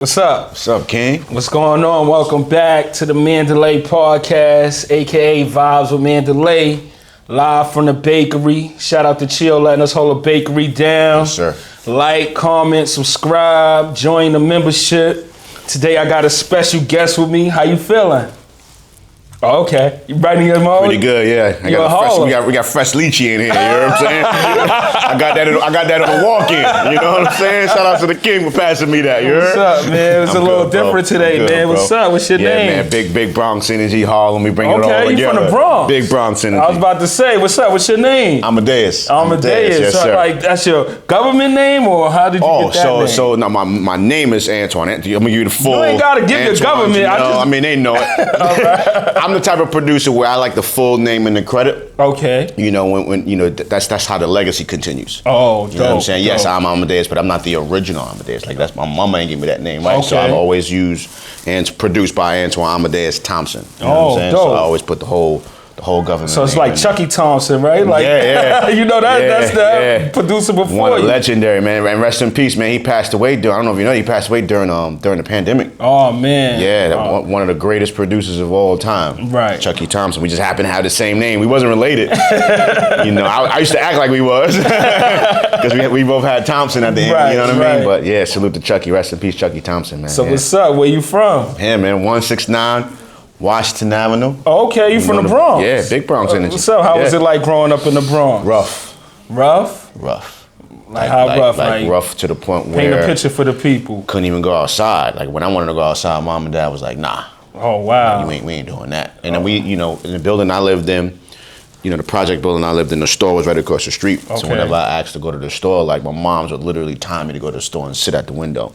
What's up? What's up, King? What's going on? Welcome back to the Mandalay Podcast, aka Vibes with Mandalay, live from the bakery. Shout out to Chill letting us hold a bakery down. Yes, sir. Like, comment, subscribe, join the membership. Today I got a special guest with me. How you feeling? Oh, okay. You right in your mode? Pretty good, yeah. We got fresh lychee in here, you know what I'm saying? I got that on the walk-in, you know what I'm saying? Shout out to the King for passing me that, you heard? What's up, man? It's a little different today, man. What's up? What's your name? Yeah, man, big Bronx energy, Harlem. We bring it all together. Okay, you from the Bronx. Big Bronx energy. I was about to say, what's up? What's your name? Amadeus. Yes, sir. Like, that's your government name, or how did you get that name? So no, my name is Antoine. I'm gonna give you the full. You ain't gotta give your government. They know it. Right. I'm the type of producer where I like the full name and the credit. Okay. You know, when you know that's how the legacy continues. Oh, you know what I'm saying? Yes, I'm Amadeus, but I'm not the original Amadeus. Like that's my mama ain't give me that name, right? Okay. So I've always used and produced by Antoine Amadeus Thompson. You know what I'm saying? Dope. So I always put the whole government. So it's name like in Chucky Thompson, right? Like, yeah. you know that's the producer before One you. legendary, man. And rest in peace, man. He passed away I don't know if you know, he passed away during the pandemic. Oh man. Yeah, one of the greatest producers of all time. Right. Chucky Thompson. We just happen to have the same name. We wasn't related. You know, I used to act like we was. Because we both had Thompson at the end, right, you know what I right. mean? But yeah, salute to Chucky. Rest in peace, Chucky Thompson, man. So what's up? Where you from? Yeah, man, 169 Washington Avenue. Okay, you from the Bronx? Yeah, big Bronx energy. What's up? How was it like growing up in the Bronx? Rough? Like how rough? Like rough to the point where paint a picture for the people. Couldn't even go outside. Like when I wanted to go outside, mom and dad was like, nah. Oh wow. We ain't doing that. And then we, you know, in the building I lived in, you know, the project building I lived in, the store was right across the street. Okay. So whenever I asked to go to the store, like my moms would literally time me to go to the store and sit at the window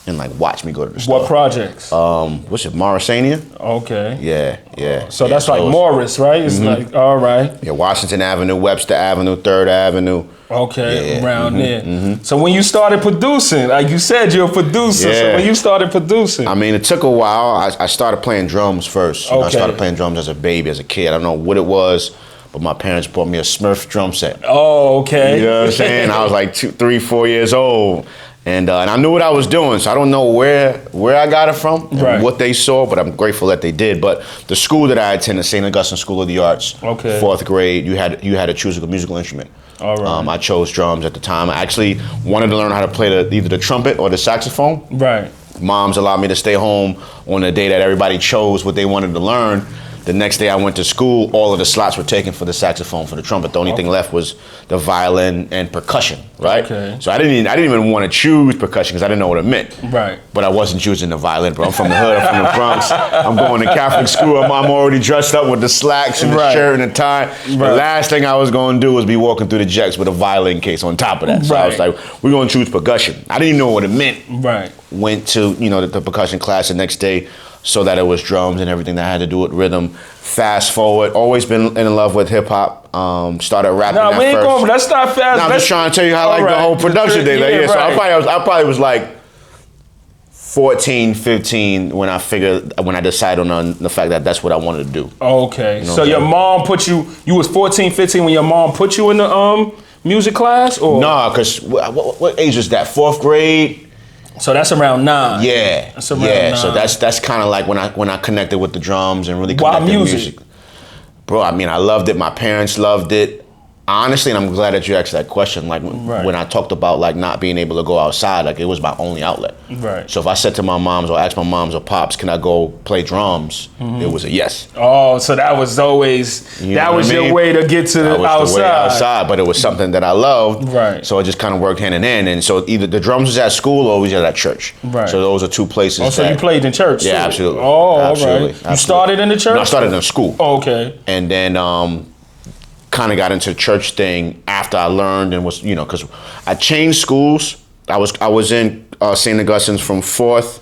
and like watch me go to the store. What projects? What's it, Morrisania? Okay. Yeah. So that's like Morris, right? It's like, all right. Yeah, Washington Avenue, Webster Avenue, 3rd Avenue. Okay, around there. So when you started producing, like you said, you're a producer. So when you started producing. I mean, it took a while. I started playing drums first. You know, I started playing drums as a baby, as a kid. I don't know what it was, but my parents bought me a Smurf drum set. Oh, okay. You know what I'm saying? I was like 2, 3, 4 years old. And I knew what I was doing, so I don't know where I got it from and what they saw, but I'm grateful that they did. But the school that I attended, St. Augustine School of the Arts, 4th grade, you had to choose a musical instrument. All right. I chose drums at the time. I actually wanted to learn how to play either the trumpet or the saxophone. Right. Moms allowed me to stay home on the day that everybody chose what they wanted to learn. The next day I went to school, all of the slots were taken for the saxophone, for the trumpet. The only thing left was the violin and percussion, right? Okay. So I didn't even want to choose percussion because I didn't know what it meant. Right. But I wasn't choosing the violin, bro. I'm from the hood, I'm from the Bronx. I'm going to Catholic school. I'm already dressed up with the slacks and the shirt and the tie. The last thing I was going to do was be walking through the jacks with a violin case on top of that. So I was like, we're going to choose percussion. I didn't know what it meant. Right. Went to, you know, the percussion class the next day, so that it was drums and everything that had to do with rhythm. Fast forward, always been in love with hip hop. Started rapping at we ain't first. going, let's not fast. I'm just trying to tell you how like the whole production thing. Like, so I probably was like 14, 15 when I decided on the fact that that's what I wanted to do. Okay. You know so your mom put you was 14, 15 when your mom put you in the music class, or? No, because what age was that? 4th grade? So that's around 9. Yeah. That's around 9. So that's kind of like when I connected with the drums and really connected with music. Bro, I mean, I loved it. My parents loved it. Honestly, and I'm glad that you asked that question. Like when I talked about like not being able to go outside, like it was my only outlet. Right. So if I said to my moms or asked my moms or pops, can I go play drums? It was a yes. Oh, so that was always your way to get to the outside. The way outside, but it was something that I loved. Right. So it just kind of worked hand in hand. And so either the drums was at school or it was at church. Right. So those are two places. Oh, so you played in church? Yeah, too? absolutely. Oh, absolutely. Right. You started in the church? No, I started in school. Oh, okay. And then kind of got into the church thing after I learned and was, you know, because I changed schools. I was in St. Augustine's from 4th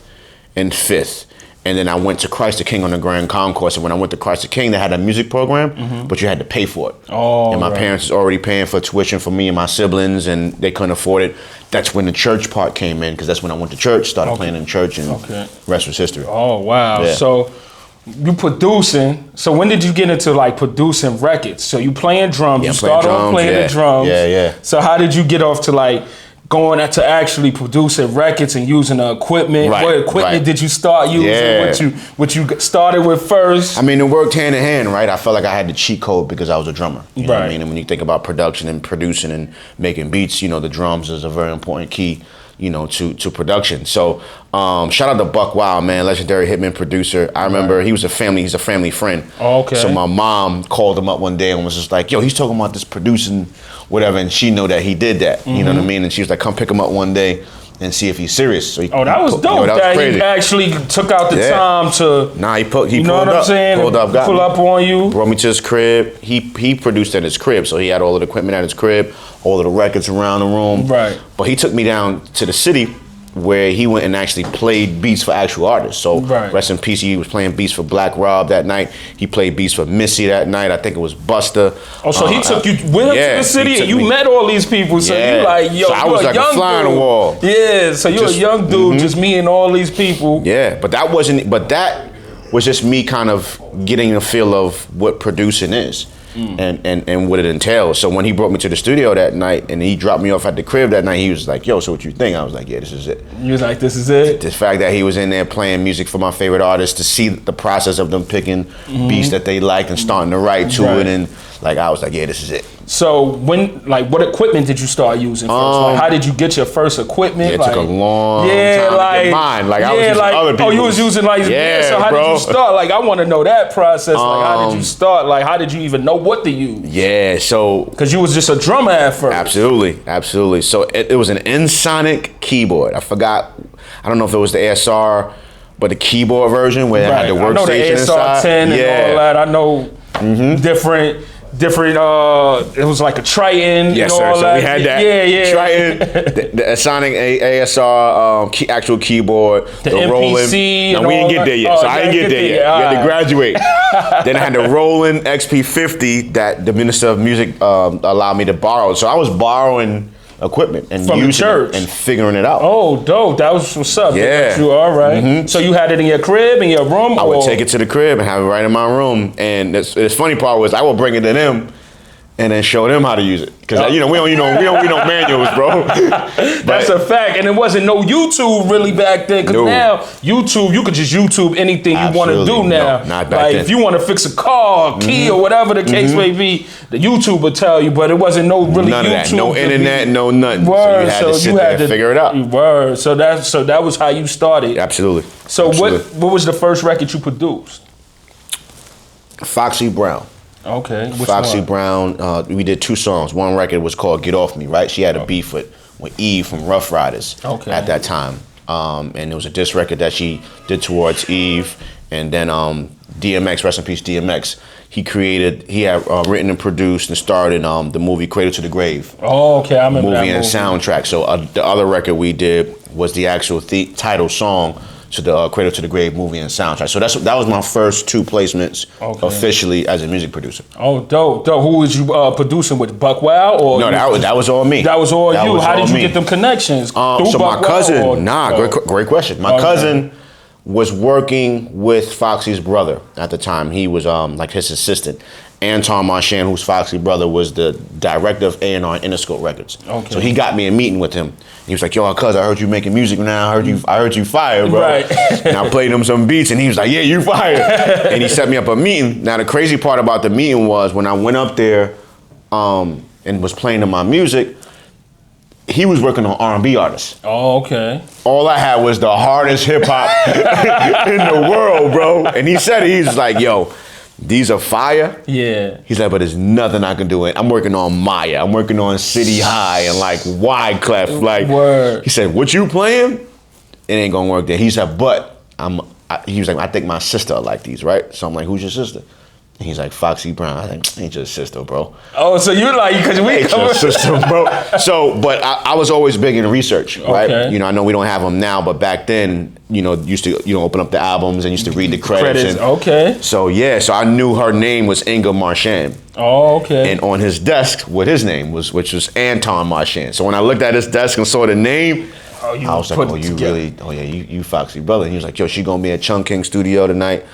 and 5th. And then I went to Christ the King on the Grand Concourse. And when I went to Christ the King, they had a music program, but you had to pay for it. Oh, and my parents was already paying for tuition for me and my siblings, and they couldn't afford it. That's when the church part came in, because that's when I went to church, started playing in church, and rest was history. Oh, wow. Yeah. So you producing. So when did you get into like producing records? So you playing drums. You started off playing the drums. Yeah. So how did you get off to like going to actually producing records and using the equipment? Right, What equipment right. did you start using? Yeah. What you started with first? I mean, it worked hand in hand, right? I felt like I had the cheat code because I was a drummer. You know what I Right. mean? And when you think about production and producing and making beats, you know, the drums is a very important key, you know, to production. So shout out to Buck Wild, man, legendary hitman producer. I remember he's a family friend. Oh, okay. So my mom called him up one day and was just like, yo, he's talking about this producing, whatever, and she know that he did that. You know what I mean? And she was like, come pick him up one day and see if he's serious. So That was dope. You know, that was that crazy. he actually took out the time to. Nah, he You know pulled what I'm up. saying? Pulled up, got Pull me. up on you. Brought me to his crib. He produced at his crib, so he had all of the equipment at his crib, all of the records around the room. Right. But he took me down to the city where he went and actually played beats for actual artists. So Right. rest in peace, he was playing beats for Black Rob that night. He played beats for Missy that night. I think it was Busta. Oh, so he took you with him yeah, to the city he and took you me. met all these people. So Yeah. you like, yo, So I you was a like a young fly on dude. the wall. Yeah, so you're Just- a young dude just meeting all these people. Yeah, but that was just me kind of getting a feel of what producing is and what it entails. So when he brought me to the studio that night and he dropped me off at the crib that night, he was like, yo, so what you think? I was like, yeah, this is it. You was like, this is it? The fact that he was in there playing music for my favorite artists, to see the process of them picking beats that they liked and starting to write to Right. it, and like I was like, yeah, this is it. So what equipment did you start using first? Like, how did you get your first equipment? Yeah, it like, took a long time to get mine. Like I was using other people's. Oh, you was using like so how did bro. you start? Like I want to know that process. Like how did you start? Like how did you even know what to use? Yeah, so Because you was just a drummer at first. Absolutely. So it was an Nsonic keyboard. I forgot. I don't know if it was the ASR, but the keyboard version where it had the I know the workstation ASR inside. 10 and all that. I know different. It was like a Triton Yes, and sir. all So that. we had that. Yeah. Triton, the Sonic ASR actual keyboard, the Roland. MPC No, and we didn't all get that. there yet. Oh, So I didn't get there yet. We had to graduate. Then I had the Roland XP50 that the Minister of Music allowed me to borrow. So I was borrowing equipment and From the using church. it and figuring it out. Oh, dope. That was what's up. Yeah. You all right. So you had it in your crib, in your room? I would take it to the crib and have it right in my room. And the funny part was I would bring it to them and then show them how to use it. Because we don't read no manuals, bro. That's a fact. And it wasn't no YouTube really back then. Because No. now, YouTube, you could just YouTube anything you want to do Absolutely. now. No, not back like then. if you want to fix a car, key, or whatever the case may be, the YouTube will tell you. But it wasn't no really None of YouTube. that. No to internet, be- no nothing. Word. So you had to sit there and figure it out. Word. So that was how you started. Absolutely. So Absolutely. what was the first record you produced? Foxy Brown. Okay. Which Foxy one? Brown. We did 2 songs. One record was called "Get Off Me." Right? She had a beef with Eve from Rough Riders at that time, and it was a diss record that she did towards Eve. And then DMX, rest in peace, DMX. He had written and produced and starred in the movie Cradle to the Grave. Oh, okay. I remember that Movie and movie. soundtrack. So the other record we did was the actual title song to the Cradle to the Grave movie and soundtrack. So that was my first 2 placements officially as a music producer. Oh, dope. Who was you producing with? Buck Wild? Or No, that was all me. That was all you. was How all did you me. get them connections? So Through my Buck cousin, Wild or- great question. My cousin was working with Foxy's brother at the time. He was like his assistant. Anton Marchand, who's Foxy's brother, was the director of A&R and Interscope Records. Okay. So he got me a meeting with him. He was like, "Yo, cuz, I heard you making music now. I heard you fire, bro." Right. And I played him some beats, and he was like, "Yeah, you fire." And he set me up a meeting. Now the crazy part about the meeting was when I went up there and was playing him my music, he was working on R&B artists. Oh, okay. All I had was the hardest hip hop in the world, bro. And he said it. He was like, "Yo, these are fire." Yeah. He's like, "But there's nothing I can do. I'm working on Maya. I'm working on City High and like Wyclef. Like, Word. He said, "What you playing? It ain't gonna work there." He said, "But he was like, I think my sister will like these, right?" So I'm like, "Who's your sister?" And he's like, "Foxy Brown." I think, "Ain't your sister, bro." Oh, so you like, because we Ain't your sister, bro. So, but I was always big in research, right? Okay. You know, I know we don't have them now, but back then, used to open up the albums and used to read the credits. Okay. So I knew her name was Inga Marchand. Oh, okay. And on his desk, what his name was, which was Anton Marchand. So when I looked at his desk and saw the name, I was like, "Oh, you really? Oh yeah, you Foxy brother." And he was like, "Yo, she gonna be at Chung King Studio tonight.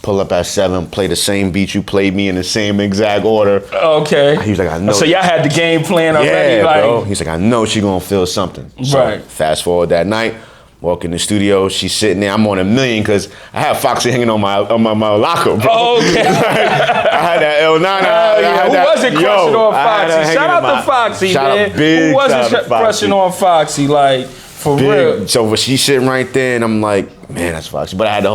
pull up at 7, play the same beat you played me in the same exact order. Okay. He was like, I know. So y'all had the game plan already, Yeah, like. bro. He's like, I know she gonna feel something. So Right. fast forward that night, walk in the studio, she's sitting there. I'm on a million because I had Foxy hanging on my locker, bro. Oh, okay. I had that L9. Who wasn't crushing on Foxy? Shout out to Foxy, man. Who wasn't crushing on Foxy? Like, for real. So when she's sitting right there, and I'm like, man, that's Foxy. But I had to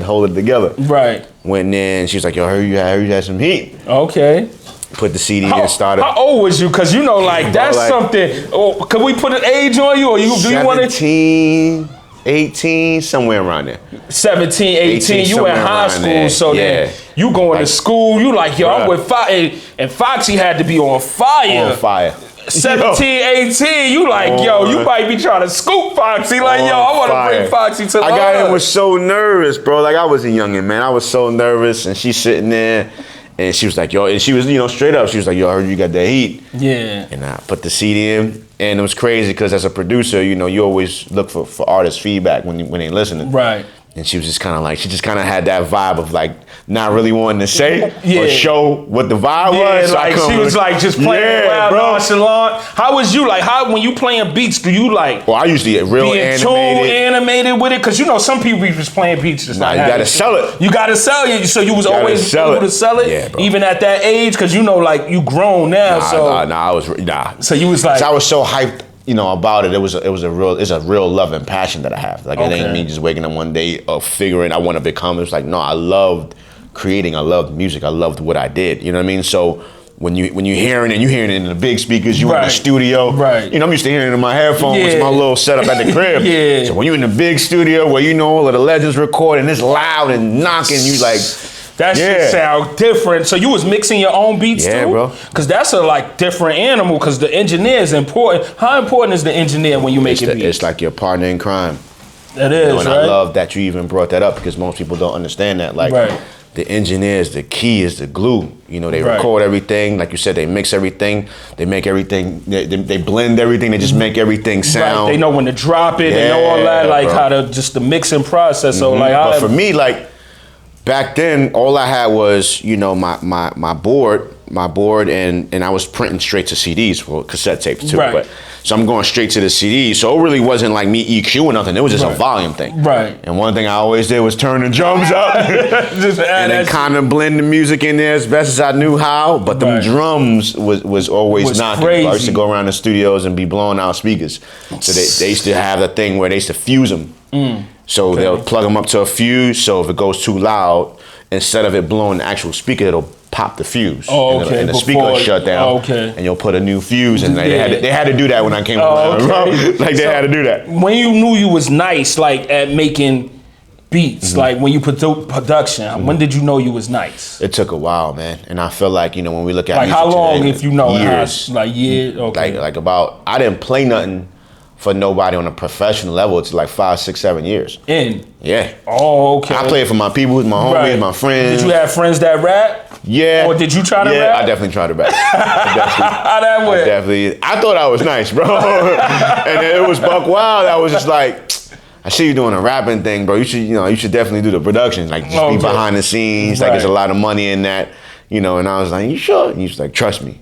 hold it together. Right. Went in, she was like, yo, I heard you had some heat. Okay. Put the CD in, started. How old was you? Because you know, like, that's like, something. Oh, could we put an age on you? Or do you want to? 17, 18, somewhere around there. 17, 18, you in high school, there. so then you going to school, you like, yo, I'm with Foxy, and Foxy had to be on fire. On fire. 17, 18, you like, yo, you might be trying to scoop Foxy, like, yo, I want to bring Foxy to the I got in, was so nervous, bro. Like, I was a youngin', man. I was so nervous, and she's sitting there, and she was like, yo, and she was, straight up, she was like, yo, I heard you got that heat. Yeah. And I put the CD in, and it was crazy, because as a producer, you always look for artist feedback when they listening. Right. And she was just kind of like, she just kind of had that vibe of like not really wanting to say or show what the vibe was. So like she was like just playing wild, nonchalant. How was you like? How when you playing beats, do you like? Well, I usually get real animated with it, because some people be just playing beats. Just you gotta sell it. You gotta sell it. So you was always able to sell it, yeah, bro. Even at that age, because like you grown now. So you was like, I was so hyped. About it, it's a real love and passion that I have. Like, it ain't me just waking up one day of figuring I want to become. It's like, no, I loved creating, I loved music, I loved what I did. You know what I mean? So when you hearing it in the big speakers, you in the studio. Right. I'm used to hearing it in my headphones, my little setup at the crib. Yeah. So when you're in the big studio where all of the legends record and it's loud and knocking, you like. That shit sound different. So you was mixing your own beats too? Yeah, bro. Because that's a different animal, because the engineer is important. How important is the engineer when you make beats? It's like your partner in crime. It is, and I love that you even brought that up, because most people don't understand that. Like, the engineers, the key is the glue. They record everything. Like you said, they mix everything. They make everything, they blend everything. They just make everything sound. They know when to drop it. They know all that, how to, just the mixing process. So but for me, back then, all I had was, my board, and I was printing straight to CDs for cassette tapes too. Right. So I'm going straight to the CD. So it really wasn't like me EQing nothing. It was just a volume thing. Right. And one thing I always did was turn the drums up and then kind of blend the music in there as best as I knew how. But the drums was always knocking. Crazy. I used to go around the studios and be blowing out speakers. So they used to have the thing where they used to fuse them. So they'll plug them up to a fuse. So if it goes too loud, instead of it blowing the actual speaker, it'll pop the fuse. Oh, okay. And the speaker will shut down. Oh, okay. And you'll put a new fuse. And they had to do that when I came around. Okay. They had to do that. When you knew you was nice, at making beats, when you put production, when did you know you was nice? It took a while, man. And I feel like, when we look at how long, today, if you know? Years. Years? Okay. I didn't play nothing for nobody on a professional level. It's 5, 6, 7 years. Yeah. Oh, okay. I played for my people, my homies, my friends. Did you have friends that rap? Yeah. Or did you try to rap? Yeah, I definitely tried to rap. How that went? I thought I was nice, bro. And then it was buck wild. I was just like, I see you doing a rapping thing, bro. You should definitely do the production. Just be behind the scenes. There's a lot of money in that. And I was like, you sure? And he was like, trust me.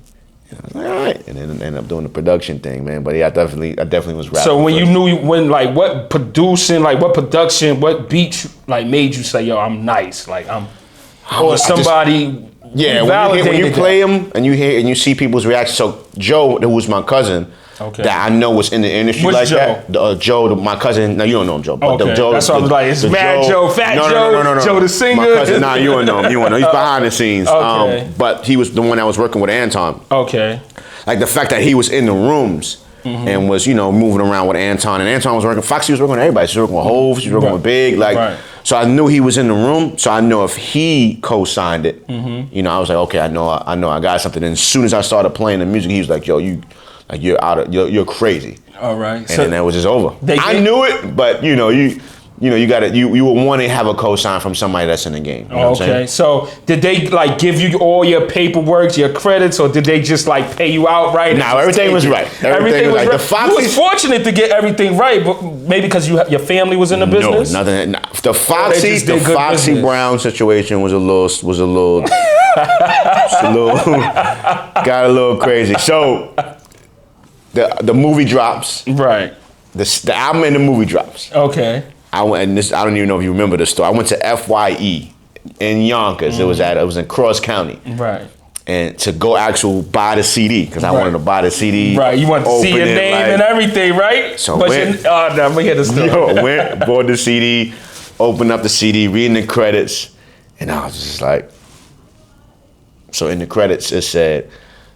And I was like, all right. And then ended up doing the production thing, man. But yeah, I definitely was rapping. So when you knew, what producing, what production, what beats, made you say, yo, I'm nice, or somebody. When you play them and you hear and you see people's reactions. So Joe, who was my cousin, that I know was in the industry. Which Joe? That. Joe, my cousin. No, you don't know him, Joe. But Joe, that's what I was like. It's Mad Joe, Fat Joe, no. Joe the singer. My cousin, you don't know him. You don't know. He's behind the scenes. Okay. But he was the one that was working with Anton. Okay. The fact that he was in the rooms and was moving around with Anton, and Anton was working. Foxy was working with everybody. She was working with Hov. She was working with Big. So I knew he was in the room. So I know if he co-signed it, I was like, okay, I know I got something. And as soon as I started playing the music, he was like, yo, you're crazy. All right. And then that was just over. I knew it, but you would want to have a cosign from somebody that's in the game. You know what I'm saying? So did they like give you all your paperwork, your credits, or did they just like pay you outright? No, everything was right. Everything was right. You was fortunate to get everything right, but maybe because your family was in the business. No, nothing. The Foxy Brown situation was a little got a little crazy. So the movie drops. Right. The album and the movie drops. Okay. I don't even know if you remember the story. I went to FYE in Yonkers. It was in Cross County. Right. And to go buy the CD because I wanted to buy the CD. Right. You want to see your name and everything, right? So I'm gonna hear the story. Went, bought the CD, opened up the CD, reading the credits, and I was just like. So in the credits it said,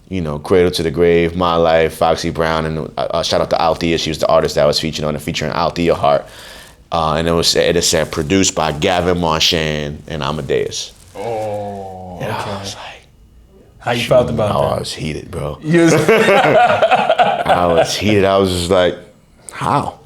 Cradle to the Grave, My Life, Foxy Brown, and shout out to Althea. She was the artist that was featuring Althea Hart. And it said produced by Gavin Marchand and Amadeus. Oh, okay. And I was like, how you felt about that? I was heated, bro. I was heated. I was just like, how?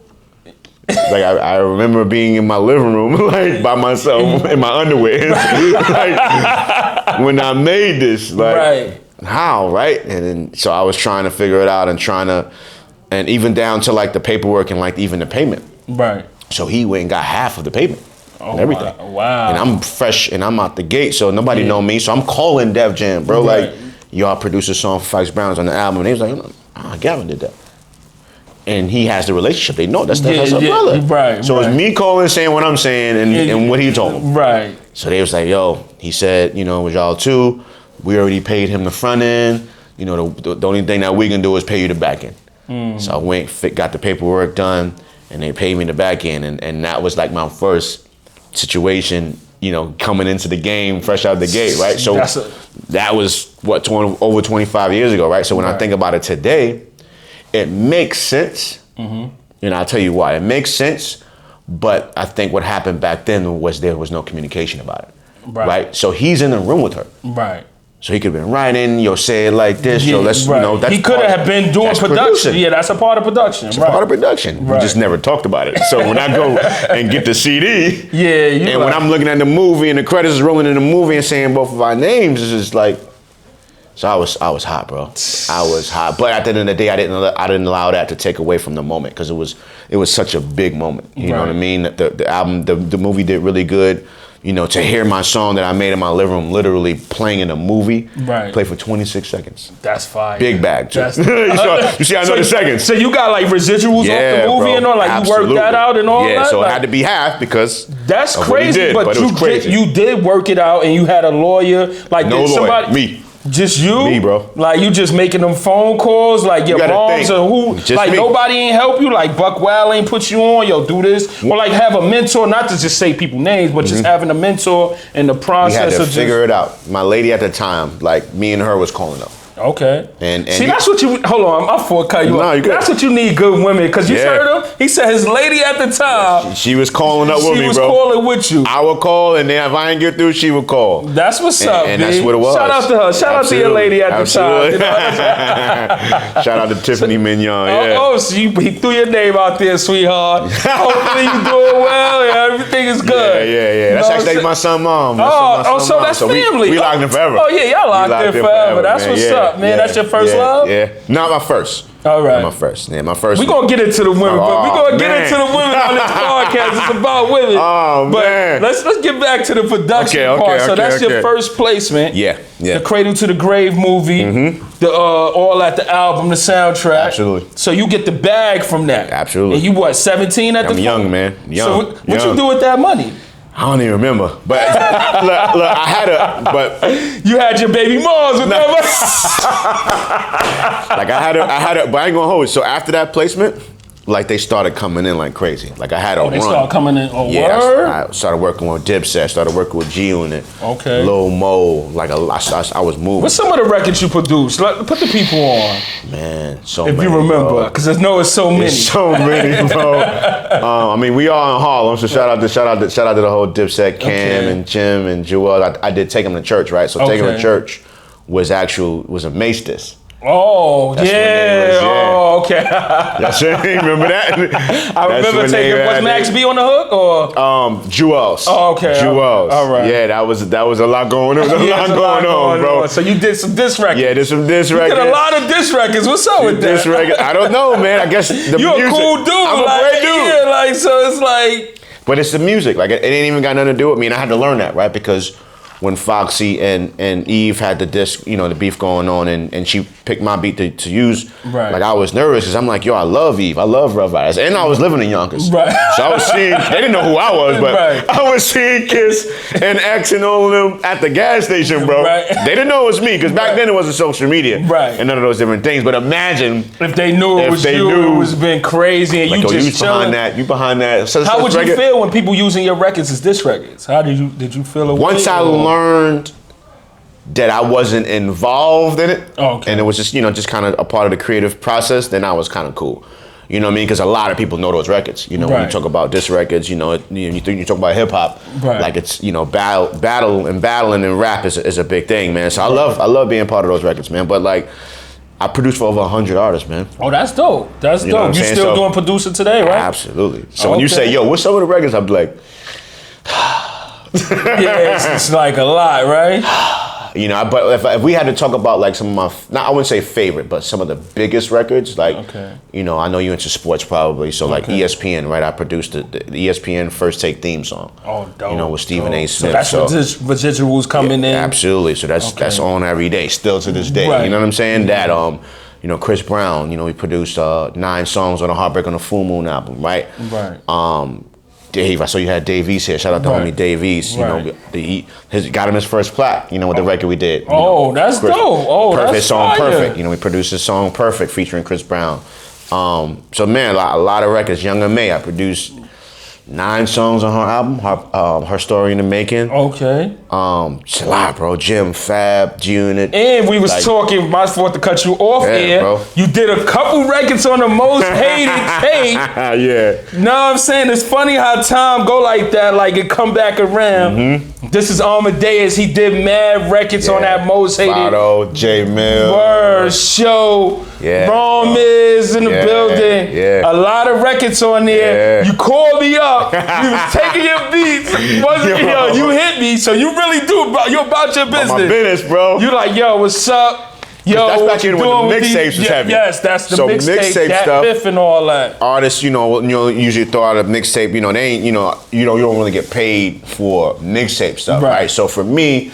Like I remember being in my living room, like by myself in my underwear, like when I made this, like right. How, right? And then so I was trying to figure it out and even down to like the paperwork and like even the payment. Right. So he went and got half of the payment and everything. Wow. And I'm fresh and I'm out the gate, so nobody know me. So I'm calling Def Jam, bro. Right. Like, y'all produced a song for Fox Brown's on the album. And he was like, Gavin did that. And he has the relationship. They know that's a brother. Right. So it's me calling, saying what I'm saying and what he told him. Right. So they was like, yo, he said, it was y'all too. We already paid him the front end. The only thing that we can do is pay you the back end. So I went, got the paperwork done. And they paid me the back end, and that was like my first situation, coming into the game fresh out the gate, right? So that was over 25 years ago, right? So when I think about it today, it makes sense. Mm-hmm. I'll tell you why. It makes sense, but I think what happened back then was there was no communication about it, right? So he's in the room with her, right? So he could have been writing, say it like this, let's, that's he could have been doing production. Producing. Yeah, that's a part of production. It's a part of production. Right. We just never talked about it. So when I go and get the CD, when I'm looking at the movie and the credits is rolling in the movie and saying both of our names, it's just like, so I was hot, bro. I was hot. But at the end of the day, I didn't allow that to take away from the moment because it was such a big moment. You know what I mean? The album, the movie did really good. To hear my song that I made in my living room literally playing in a movie, play for 26 seconds. That's fire. Big bag, too. You see, I know the seconds. So you got like residuals off the movie, bro. And all, like Absolutely. You worked that out and all that? Yeah, so like, it had to be half because that's crazy, did, but it was crazy. You did work it out and you had a lawyer. Like no somebody, lawyer, me. Just you? Me, bro. Like you just making them phone calls, like your moms or who? Just like me. Nobody ain't help you? Like Buck Wild ain't put you on, yo, do this? Or like have a mentor, not to just say people names, but just having a mentor in the process. We had to figure it out. My lady at the time, like me and her was calling up. Okay. And see, that's what you. Hold on, I'm for cut you off. That's what you need, good women, because you heard him. He said his lady at the time. She was calling up with me, bro. She was calling with you. I would call, and then if I didn't get through, she would call. That's what's up, and that's what it was. Shout out to her. Shout out to your lady at the time. You know? Shout out to Tiffany Mignon. Yeah. So he threw your name out there, sweetheart. Hopefully you doing well. Yeah, everything is good. Yeah. That's actually my son's mom. So that's family. We locked in forever. Oh yeah, y'all locked in forever. That's what's up, man. That's your first love? Yeah. Not my first. All right. Not my first. Yeah, my first. We're going to get into the women, but we're going to get into the women on this podcast. It's about women. Oh, but man. Let's get back to the production part. So that's your first placement. Yeah. The Cradle to the Grave movie. Mm-hmm. The all at the album, the soundtrack. Absolutely. So you get the bag from that. Absolutely. And you what, 17 at the time? I'm young, man. Young. So what you do with that money? I don't even remember, but look, I had but you had your baby moms with that money. Like I had a, but I ain't gonna hold it. So after that placement, like they started coming in like crazy. Like I had a run. They started coming in. Oh, yeah, word? I started working with Dipset. Started working with G-Unit. Okay. Lil Mo. Like I was moving. What's some of the records you produced? Put the people on. Man, so if many. You remember, because I know it's so many. It's so many, bro. I mean, we are in Harlem, so shout out to the whole Dipset, Cam and Jim and Jewel. I did Take Him to Church, right? So Take Him to Church was a Maestas. Oh, That's when they yeah. was, yeah. Oh, okay. That's it. Remember that? I remember taking, was Max B on the hook or? Jewels. Oh, okay. Jewels. All right. Yeah, that was a lot going on. There was a lot going on, bro. So you did some diss records. Yeah, there's some diss You records. did a lot of diss records. What's up with that? Diss records. I don't know, man. I guess the You music. a cool dude. I'm like, a great dude. Yeah, like, so it's like. But it's the music. Like, it ain't even got nothing to do with me. And I had to learn that, right? Because when Foxy and Eve had the disc, the beef going on, and she picked my beat to use, right. like, I was nervous because I'm like, yo, I love Eve. I love Rough Riders. And I was living in Yonkers. Right. So I was seeing, they didn't know who I was, but right. I was seeing Kiss and X and all of them at the gas station, bro. Right. They didn't know it was me because back then it wasn't social media. Right. And none of those different things. But imagine if they knew it was you, it was been crazy, and like, you just chilling. You behind that. So, how would you feel when people using your records as diss records? How did you feel? Once I learned that I wasn't involved in it, okay. and it was just just kind of a part of the creative process, then I was kind of cool. You know what I mean? Because a lot of people know those records. When you talk about diss records, you talk about hip hop, right. like it's battling and rap is a big thing, man. So I love being part of those records, man. But like, I produced for over 100 artists, man. Oh, that's dope. That's You know what dope. I'm You saying? still So- doing producer today, right? Absolutely. So when you say, yo, what's some of the records? I'm like, yeah, it's like a lot, right? But if we had to talk about like some of my, I wouldn't say favorite, but some of the biggest records, like, okay. I know you're into sports probably, so like Okay. ESPN, right? I produced the ESPN First Take theme song. Oh, dope. With Stephen A. So Smith. that's residuals coming in. Absolutely. So that's on every day, still to this day. Right. You know what I'm saying? That Chris Brown, he produced 9 songs on a Heartbreak on the Full Moon album, right? Right. Dave, I saw you had Dave East here. Shout out to homie Dave East. Right. Got him his first plaque, with the record we did. That's dope. Oh, Perfect that's song, fire. Perfect. We produced his song Perfect featuring Chris Brown. So man, a lot of records. Young and May, I produced 9 songs on her album, her story in the making. Okay. It's a lot, bro. Jim, Fab, G-Unit. And we was talking, my fault to cut you off air. Bro. You did a couple records on the most hated tape. Yeah. Know what I'm saying? It's funny how time go like that, like it come back around. Mm-hmm. This is Amadeus. He did mad records on that most hated. Vado, J Mill. Word, Show. Yeah. Rome is in the Yeah, building. yeah. A lot of records on there. Yeah. You called me up. You was taking your beats. You hit me. So you really do. You about your business. My business, bro. You like, yo, what's up? Yo, that's what back you in when doing the with these- mixtapes was heavy. Yes, that's the So mixtape. mixtape That stuff. Biff and all that. Artists, usually throw out a mixtape. They ain't, you don't really get paid for mixtape stuff, Right. right? So for me,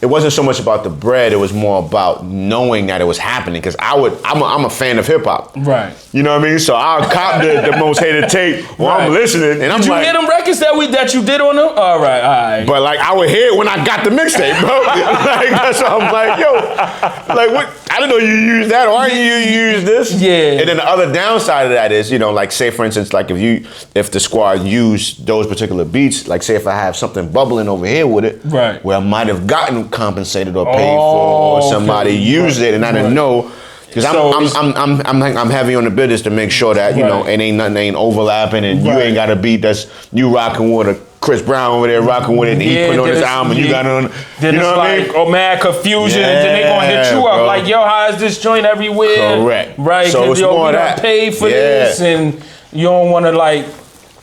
it wasn't so much about the bread. It was more about knowing that it was happening. Because I'm a fan of hip hop. Right. You know what I mean? So I'll cop the most hated tape while Right. I'm listening, and I'm Did you like, hear them records that you did on them? All right. but like I would hear it when I got the mixtape, bro. Like that's why I'm like, yo, like what? I didn't know you used that. Why didn't you use this? Yeah. And then the other downside of that is, like say for instance, like if the squad used those particular beats, like say if I have something bubbling over here with it, Right. where I might have gotten compensated or paid Oh, for, or somebody okay. used it and I didn't know. Because So I'm heavy on the business to make sure that Right. it ain't nothing ain't overlapping and you Right. ain't got a beat that's you rocking with a Chris Brown over there rocking with it and he put on then his it's- album and you got it on. Then You know it's what I like, mean? oh, mad confusion, and then they gonna hit you Yeah, up bro. like, yo, how is this joint everywhere? Correct. Right, So because it's more we of done that. paid for Yeah. this, and you don't want to like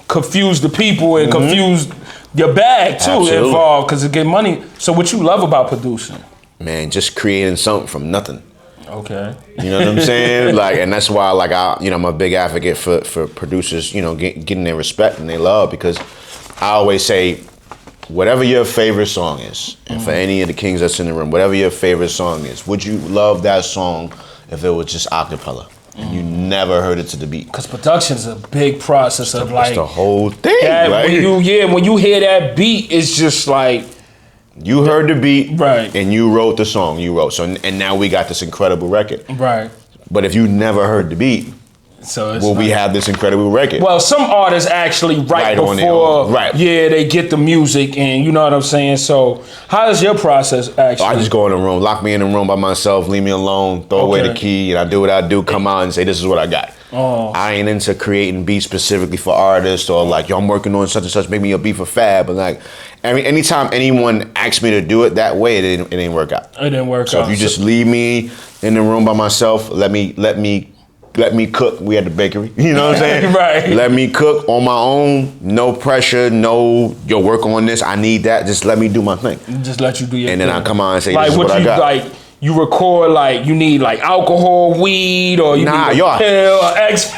confuse the people and confuse your bag too Absolutely. involved because it get money. So what you love about producing? Man, just creating something from nothing. Okay. You know what I'm saying? Like, and that's why, like, I'm a big advocate for producers, getting their respect and their love, because I always say, whatever your favorite song is, and for any of the kings that's in the room, whatever your favorite song is, would you love that song if it was just acapella and you never heard it to the beat? Because production's a big process of like That's the whole thing, that, right? when you hear that beat, it's just like You heard the beat, Right. and you wrote the song you wrote. So, and now we got this incredible record. right. But if you never heard the beat, So it's will we like- have this incredible record? Well, some artists actually Right on their before, own. Right. yeah, they get the music, and you know what I'm saying. So, how is your process actually? I just go in the room, lock me in the room by myself, leave me alone, throw away the Okay. key, and I do what I do, come out and say, this is what I got. Oh. I ain't into creating beats specifically for artists or like, yo, I'm working on such and such, make me a beat for Fab. But like, anytime anyone asks me to do it that way, it didn't work out. It didn't work out. So if you just leave me in the room by myself, let me cook. We had the bakery, you know what I'm saying? Right. Let me cook on my own, no pressure, yo, work on this, I need that. Just let me do my thing. Just let you do your and thing. then I come on and say, like, this is what I got. Like, you record, like, you need, like, alcohol, weed, or you need a pill, or X.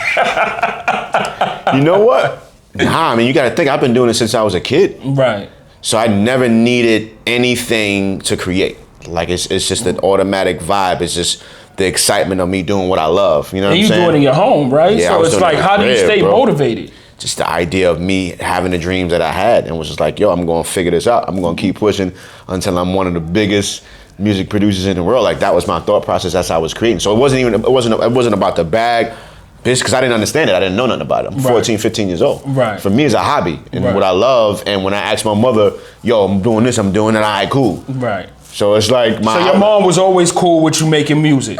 You know what? Nah, I mean, you got to think, I've been doing it since I was a kid. Right. So I never needed anything to create. Like, it's just an automatic vibe. It's just the excitement of me doing what I love. You know what I'm saying? And you doing it in your home, right? Yeah, so it's like, how do you stay motivated? Just the idea of me having the dreams that I had and was just like, yo, I'm going to figure this out. I'm going to keep pushing until I'm one of the biggest music producers in the world. Like, that was my thought process as I was creating. So it wasn't about the bag, because I didn't understand it. I didn't know nothing about it. I'm 14, 15 years old. Right. For me, it's a hobby and what I love. And when I asked my mother, yo, I'm doing this, I'm doing that, all right, cool. Right. So it's like So your mom was always cool with you making music?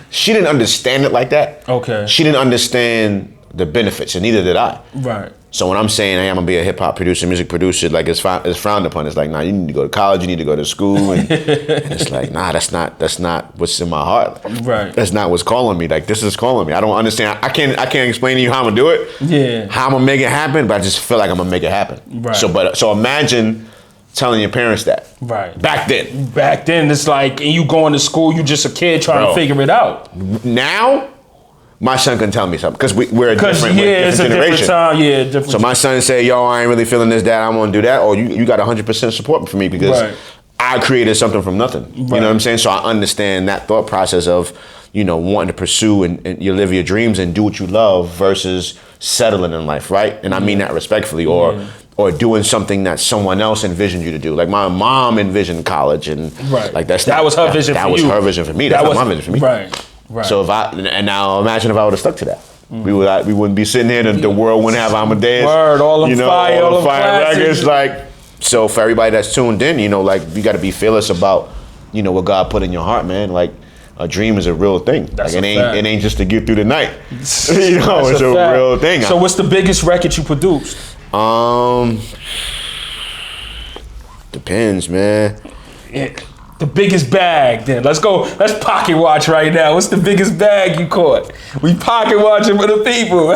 She didn't understand it like that. Okay. She didn't understand the benefits, and neither did I. Right. So when I'm saying, hey, I'm gonna be a hip hop producer, music producer, like it's frowned upon. It's like, nah, you need to go to college, you need to go to school, and it's like, nah, that's not what's in my heart. Right. That's not what's calling me. Like, this is calling me. I don't understand. I can't explain to you how I'm gonna do it. Yeah. How I'm gonna make it happen, but I just feel like I'm gonna make it happen. Right. So imagine telling your parents that. Right. Back then. Back then, it's like, and you going to school, you just a kid trying to figure it out. Now, my son can tell me something because we're a different generation. Different time. Yeah, different. So my son say, yo, I ain't really feeling this, dad, I want to do that. Or you got 100% support for me because I created something from nothing. Right. You know what I'm saying? So I understand that thought process of, wanting to pursue and you live your dreams and do what you love versus settling in life, right? And I mean that respectfully, or doing something that someone else envisioned you to do. Like my mom envisioned college, and like that was her vision for you. That was her vision for me. That's not my vision for me. Right. Right. So now imagine if I would have stuck to that. We wouldn't be sitting here, the world wouldn't have Amadeus. Word, all the fire records. Like, so for everybody that's tuned in, like you got to be fearless about, what God put in your heart, man. Like, a dream is a real thing. That's like, it ain't just to get through the night. It's a real thing. So what's the biggest record you produced? Depends, man. Yeah. The biggest bag, then. Let's go. Let's pocket watch right now. What's the biggest bag you caught? We pocket watching for the people.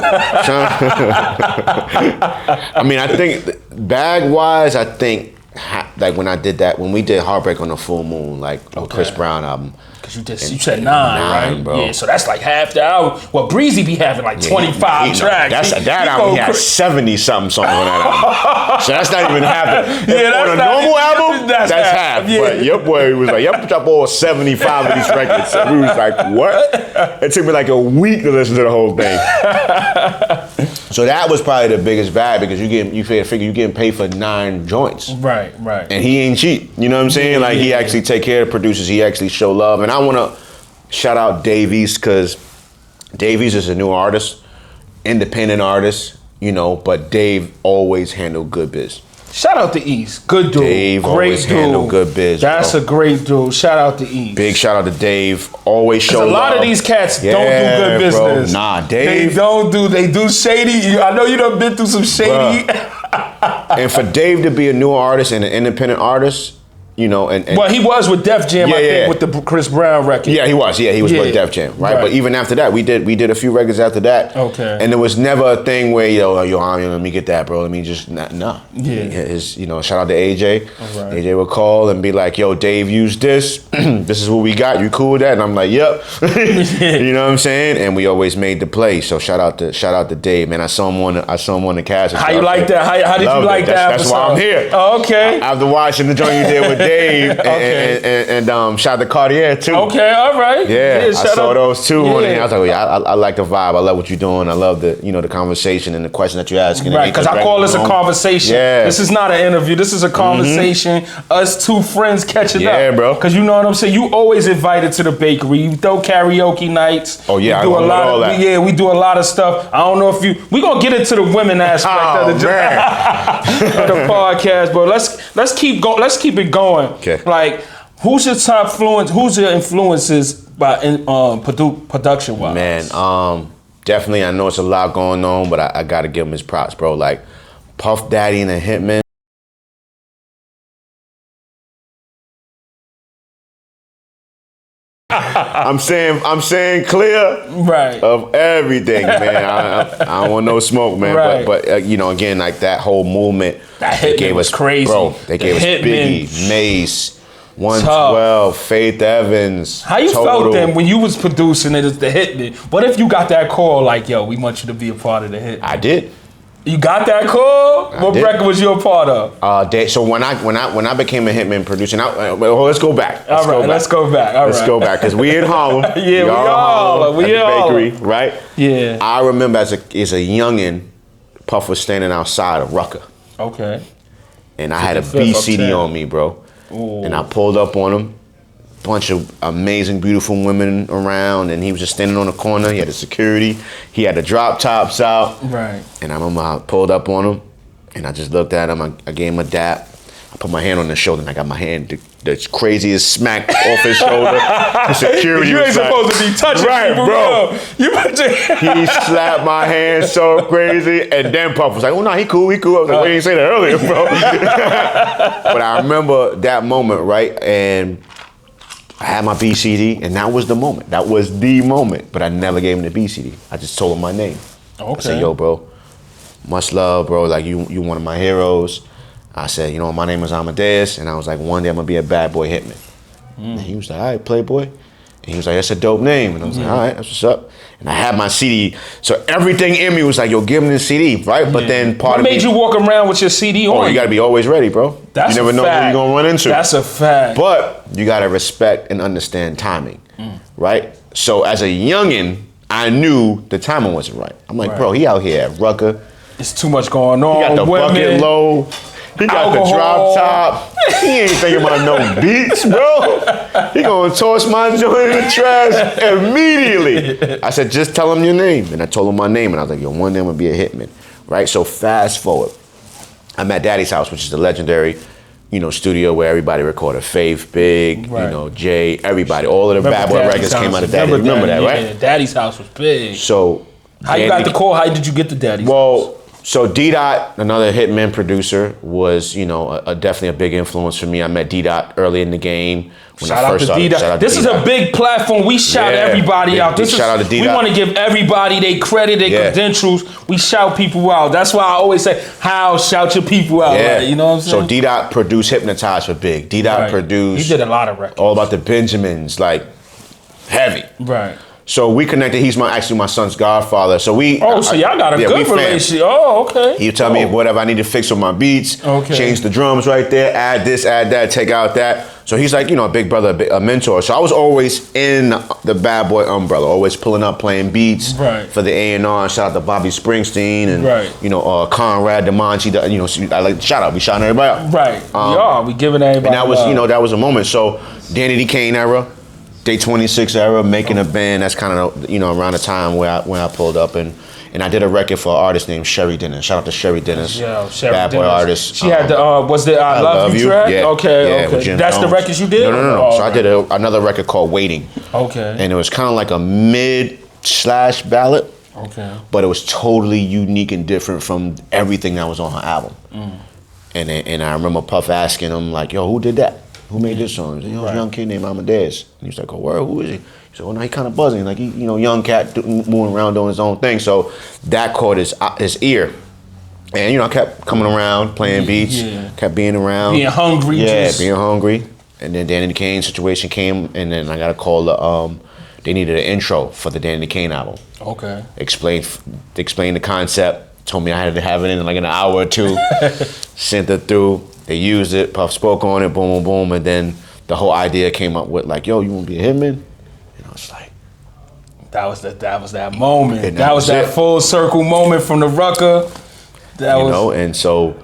I mean, I think bag-wise, like when we did Heartbreak on the Full Moon, like Chris Brown album. Because you said nine, right? Bro. Yeah, so that's like half the hour. Well, Breezy be having like 25 tracks. That album, he had 70-something songs on that album. So that's not even half. On a normal album, that's half. Yeah. But your boy was like, yep, drop all 75 of these records. And we was like, what? It took me like a week to listen to the whole thing. So that was probably the biggest bag because you figure you getting paid for 9 joints. Right. And he ain't cheap. You know what I'm saying? Like he actually take care of producers. He actually show love. And I want to shout out Davies because Davies is a new artist, independent artist, but Dave always handled good biz. Shout out to East. Good dude. Dave always handled good biz. That's a great dude. Shout out to East. Big shout out to Dave. Always show love. A lot of these cats don't do good business. Bro. Nah, Dave. They do shady. I know you done been through some shady. And for Dave to be a new artist and an independent artist, well, he was with Def Jam, I think, with the Chris Brown record. Yeah, he was. Yeah, he was with Def Jam, right? But even after that, we did a few records after that. Okay. And there was never a thing where let me get that, bro. Let me just no. Yeah. Shout out to AJ. All right. AJ would call and be like, yo, Dave used this. This is what we got. You cool with that? And I'm like, yep. You know what I'm saying? And we always made the play. So shout out to Dave, man. I saw him on the cast. How you like that? How did you like that? That's why I'm here. Oh, okay. After watching the joint you did with Dave and shout out to Cartier too. Okay, all right. Yeah, I saw those two on it. I was like, I like the vibe. I love what you're doing. I love the conversation and the question that you're asking. Right, because I call this a conversation. Yeah. This is not an interview. This is a conversation. Us two friends catching up. Yeah, bro. Because you know what I'm saying? You always invited to the bakery. You throw karaoke nights. Oh yeah, we do all that. Yeah, we do a lot of stuff. I don't know if we gonna get into the women aspect of the podcast, but let's keep going. Let's keep it going. Okay. Like, who's your top influence? Who's your influences by production wise? Man, definitely, I know it's a lot going on, but I got to give him his props, bro. Like, Puff Daddy and the Hitman. I'm saying clear of everything, man. I don't want no smoke, man. Right. But you know, again, like that whole movement, that Hitman was crazy. Bro, they gave us Biggie, Mace, 112, Faith Evans. How you felt then when you was producing it as the Hitman? What if you got that call like, yo, we want you to be a part of the Hitman? I did. You got that call? What record was you a part of? So when I became a Hitman producer, let's go back. Let's go back. Let's go back because we in Harlem. Yeah, we all at the bakery, right? Yeah. I remember as a youngin', Puff was standing outside of Rucker. Okay. And I had a BCD on me, bro. Ooh. And I pulled up on him. Bunch of amazing, beautiful women around, and he was just standing on the corner. He had the security. He had the drop tops out. Right. And I remember I pulled up on him, and I just looked at him. I gave him a dap. I put my hand on his shoulder, and I got my hand the craziest smack off his shoulder. The security you ain't was supposed to be touching people, bro. He slapped my hand so crazy, and then Puff was like, "Oh no, he cool, he cool." I was like, "We didn't say that earlier, bro." But I remember that moment, right, and I had my BCD, and that was the moment. That was the moment. But I never gave him the BCD. I just told him my name. Okay. I said, "Yo, bro, much love, bro. Like you one of my heroes." I said, "You know, my name is Amadeus," and I was like, "One day I'm gonna be a bad boy hitman." And he was like, "All right, Playboy." And he was like, "That's a dope name." And I was like, "All right, that's what's up." And I had my CD, so everything in me was like, "Yo, give him the CD, right?" But then part of me, what made you walk around with your CD on? Oh, you gotta be always ready, bro. That's you never know what you're gonna run into. That's a fact. But you gotta respect and understand timing, right? So as a youngin', I knew the timing wasn't right. I'm like, bro, he out here at Rucker. It's too much going on. He got the bucket low. He got the drop top. He ain't thinking about no beats, bro. He gonna toss my joint in the trash immediately. I said, just tell him your name. And I told him my name, and I was like, yo, one day I'm gonna be a hitman, right? So fast forward. I'm at Daddy's house, which is the legendary, studio where everybody recorded. Faith, Big, Jay, everybody. All of the Bad Boy records came out of Daddy. Remember that, right? Yeah, Daddy's house was big. So how you got the call? How did you get to Daddy's house? So D-Dot, another Hitman producer, was, definitely a big influence for me. I met D-Dot early in the game. Shout out to D-Dot. This is a big platform. We shout everybody out. Shout out to D-Dot. We want to give everybody their credit, their credentials. We shout people out. That's why I always say, how shout your people out. Yeah. Right? You know what I'm saying? So D-Dot produced Hypnotize for Big. D-Dot produced. He did a lot of records. All About the Benjamins, like heavy. Right. So we connected. He's actually my son's godfather. So we. So y'all got a good relationship. Oh, okay. He'll tell me whatever I need to fix with my beats. Okay. Change the drums right there. Add this, add that. Take out that. So he's like, a big brother, a mentor. So I was always in the Bad Boy umbrella, always pulling up, playing beats for the A&R. Shout out to Bobby Springsteen and Conrad, DeMonte. I like shout out. We shouting everybody out. Right. We giving everybody. And that was that was a moment. So Danny D. Kane era. Day 26 era, making a band. That's kind of around the time where I pulled up and I did a record for an artist named Sherry Dennis. Shout out to Sherry Dennis, Bad Boy artist. She had the was the I Love You track? Yeah. Okay. That's the record you did? No. So I did another record called Waiting. Okay. And it was kind of like a mid/ballad. Okay. But it was totally unique and different from everything that was on her album. And I remember Puff asking him like, "Yo, who did that? Who made this song?" He was like, a young kid named Amadeus. And he was like, "Oh, word, who is he?" He said, "Well, no, he kind of buzzing. Like, he, young cat moving around doing his own thing." So that caught his ear. And, I kept coming around, playing beats, kept being around. Being hungry. Being hungry. And then Danny Kane situation came, and then I got a call, they needed an intro for the Danny Kane album. Okay. Explained the concept, told me I had to have it in like an hour or two, sent it through. They used it, Puff spoke on it, boom, boom, boom, and then the whole idea came up with like, "Yo, you want to be a hitman?" And I was like, that was that moment. And that was that full circle moment from the Rucker. And so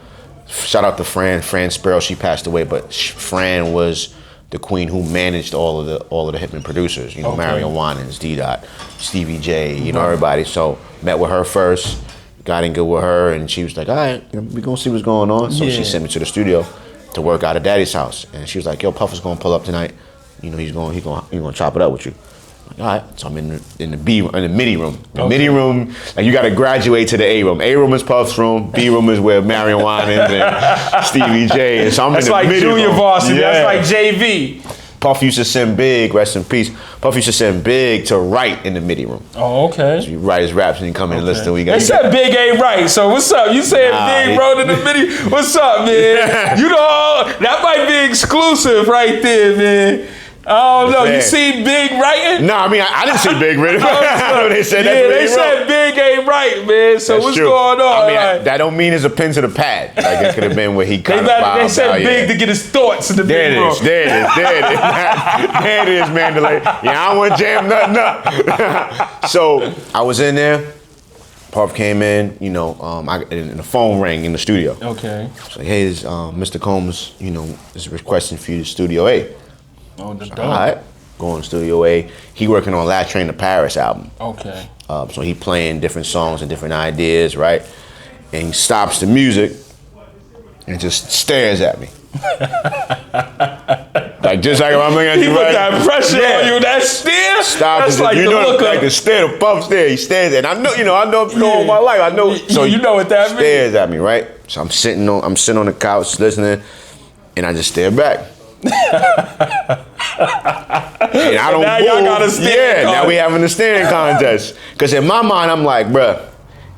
shout out to Fran Sparrow. She passed away, but Fran was the queen who managed all of the Hitman producers. Marion Winans, D-Dot, Stevie J, everybody. So met with her first. Got in good with her, and she was like, "All right, we're gonna see what's going on." So she sent me to the studio to work out of Daddy's house, and she was like, "Yo, Puff is gonna pull up tonight. He's gonna chop it up with you." All right, so I'm in the MIDI room. The MIDI room, like you got to graduate to the A room. A room is Puff's room. B room is where Marion Winans and Stevie J. And so I'm That's in the like MIDI junior room. varsity. That's like JV. Puff used to send Big, rest in peace. Puff used to send Big to write in the MIDI room. Oh, okay. So you write his raps and you come in and listen to what he got. They said Big ain't right, so what's up? You said Big wrote in the MIDI. What's up, man? You know, that might be exclusive right there, man. I don't know. You see Big writing? No, I mean, I didn't see Big writing. They said they said Big ain't right, man. So that's what's true. going on? I mean, that don't mean it's a pen to the pad. Like, it could have been where he kind of They said Big to get his thoughts in the there big it room. is, there it is, there it is. There it is, Mandalay. Yeah, I don't want to jam nothing up. So I was in there. Puff came in, you know, and the phone rang in the studio. Okay. So, hey, this, Mr. Combs, you know, is requesting for you to Studio A. Oh, the dog. All right. Going to Studio A. He working on Last Train to Paris album. Okay. So he playing different songs and different ideas, right? And he stops the music and just stares at me. Like just like I'm looking at He you put right. that pressure on you. That stare. Stop. That's like you the know, look like of. the stare, the Puff stare. He stares at. I know all my life. I know. So you know what that means. Stares at me, right? So I'm sitting on the couch listening, and I just stare back. And I don't now move. y'all got a staring now we having a staring contest. Because in my mind, I'm like, bruh,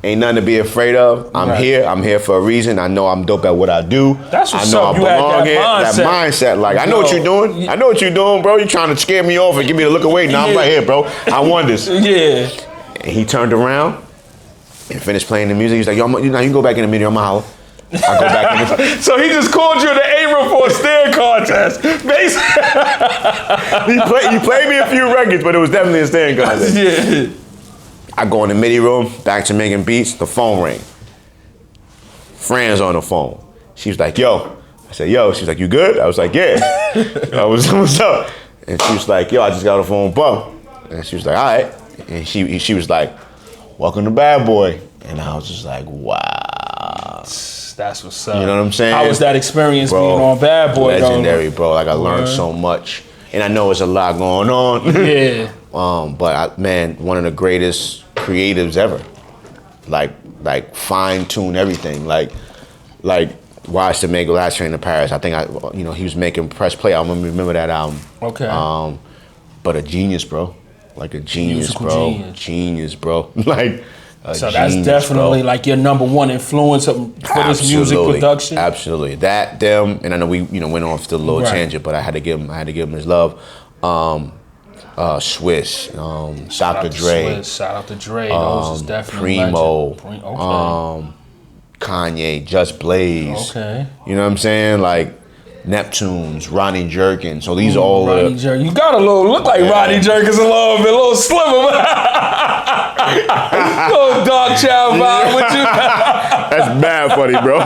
ain't nothing to be afraid of. I'm here. I'm here for a reason. I know I'm dope at what I do. That's what's I know up. I You had belong that here. mindset. That mindset. Like, I know what you're doing. I know what you're doing, bro. You're trying to scare me off and give me the look away. Now I'm right here, bro. I won this. Yeah. And he turned around and finished playing the music. He's like, yo, you can go back in the meeting. I'm going to holler. I go back in the So he just called you in the A room for a stare contest. Basically. he played me a few records, but it was definitely a staring contest. Yeah. I go in the MIDI room, back to making beats, the phone rang. Fran's on the phone. She was like, yo. I said, yo. She was like, you good? I was like, yeah. What's up? And she was like, yo, I just got a phone Puff. And she was like, all right. And she was like, welcome to Bad Boy. And I was just like, wow. That's what's up. You know what I'm saying? How was that experience Bro, being on Bad Boy? Legendary, bro. Like I learned so much. And I know there's a lot going on. Yeah. But one of the greatest creatives ever. Like fine tune everything. Like Watch to make Last Train to Paris. I think he was making Press Play. I remember that album. Okay. But a genius, bro. Like a genius, Musical bro. genius. Genius, bro. Like a So that's genius, definitely bro. like your number one influence for this music production. Absolutely. That, them, and I know we went off to a little tangent, but I had to give him his love. Swiss, Dr. Dre, Shout out to Dre. Those is definitely Primo, legend. Okay. Kanye, Just Blaze. Okay. You know what I'm saying? Like Neptunes, Ronnie Jerkins. So these are all Ronnie Jerkins. You got a little look like Ronnie Jerkins a little bit, a little slimmer. Little dark child vibe with you. That's bad funny, bro.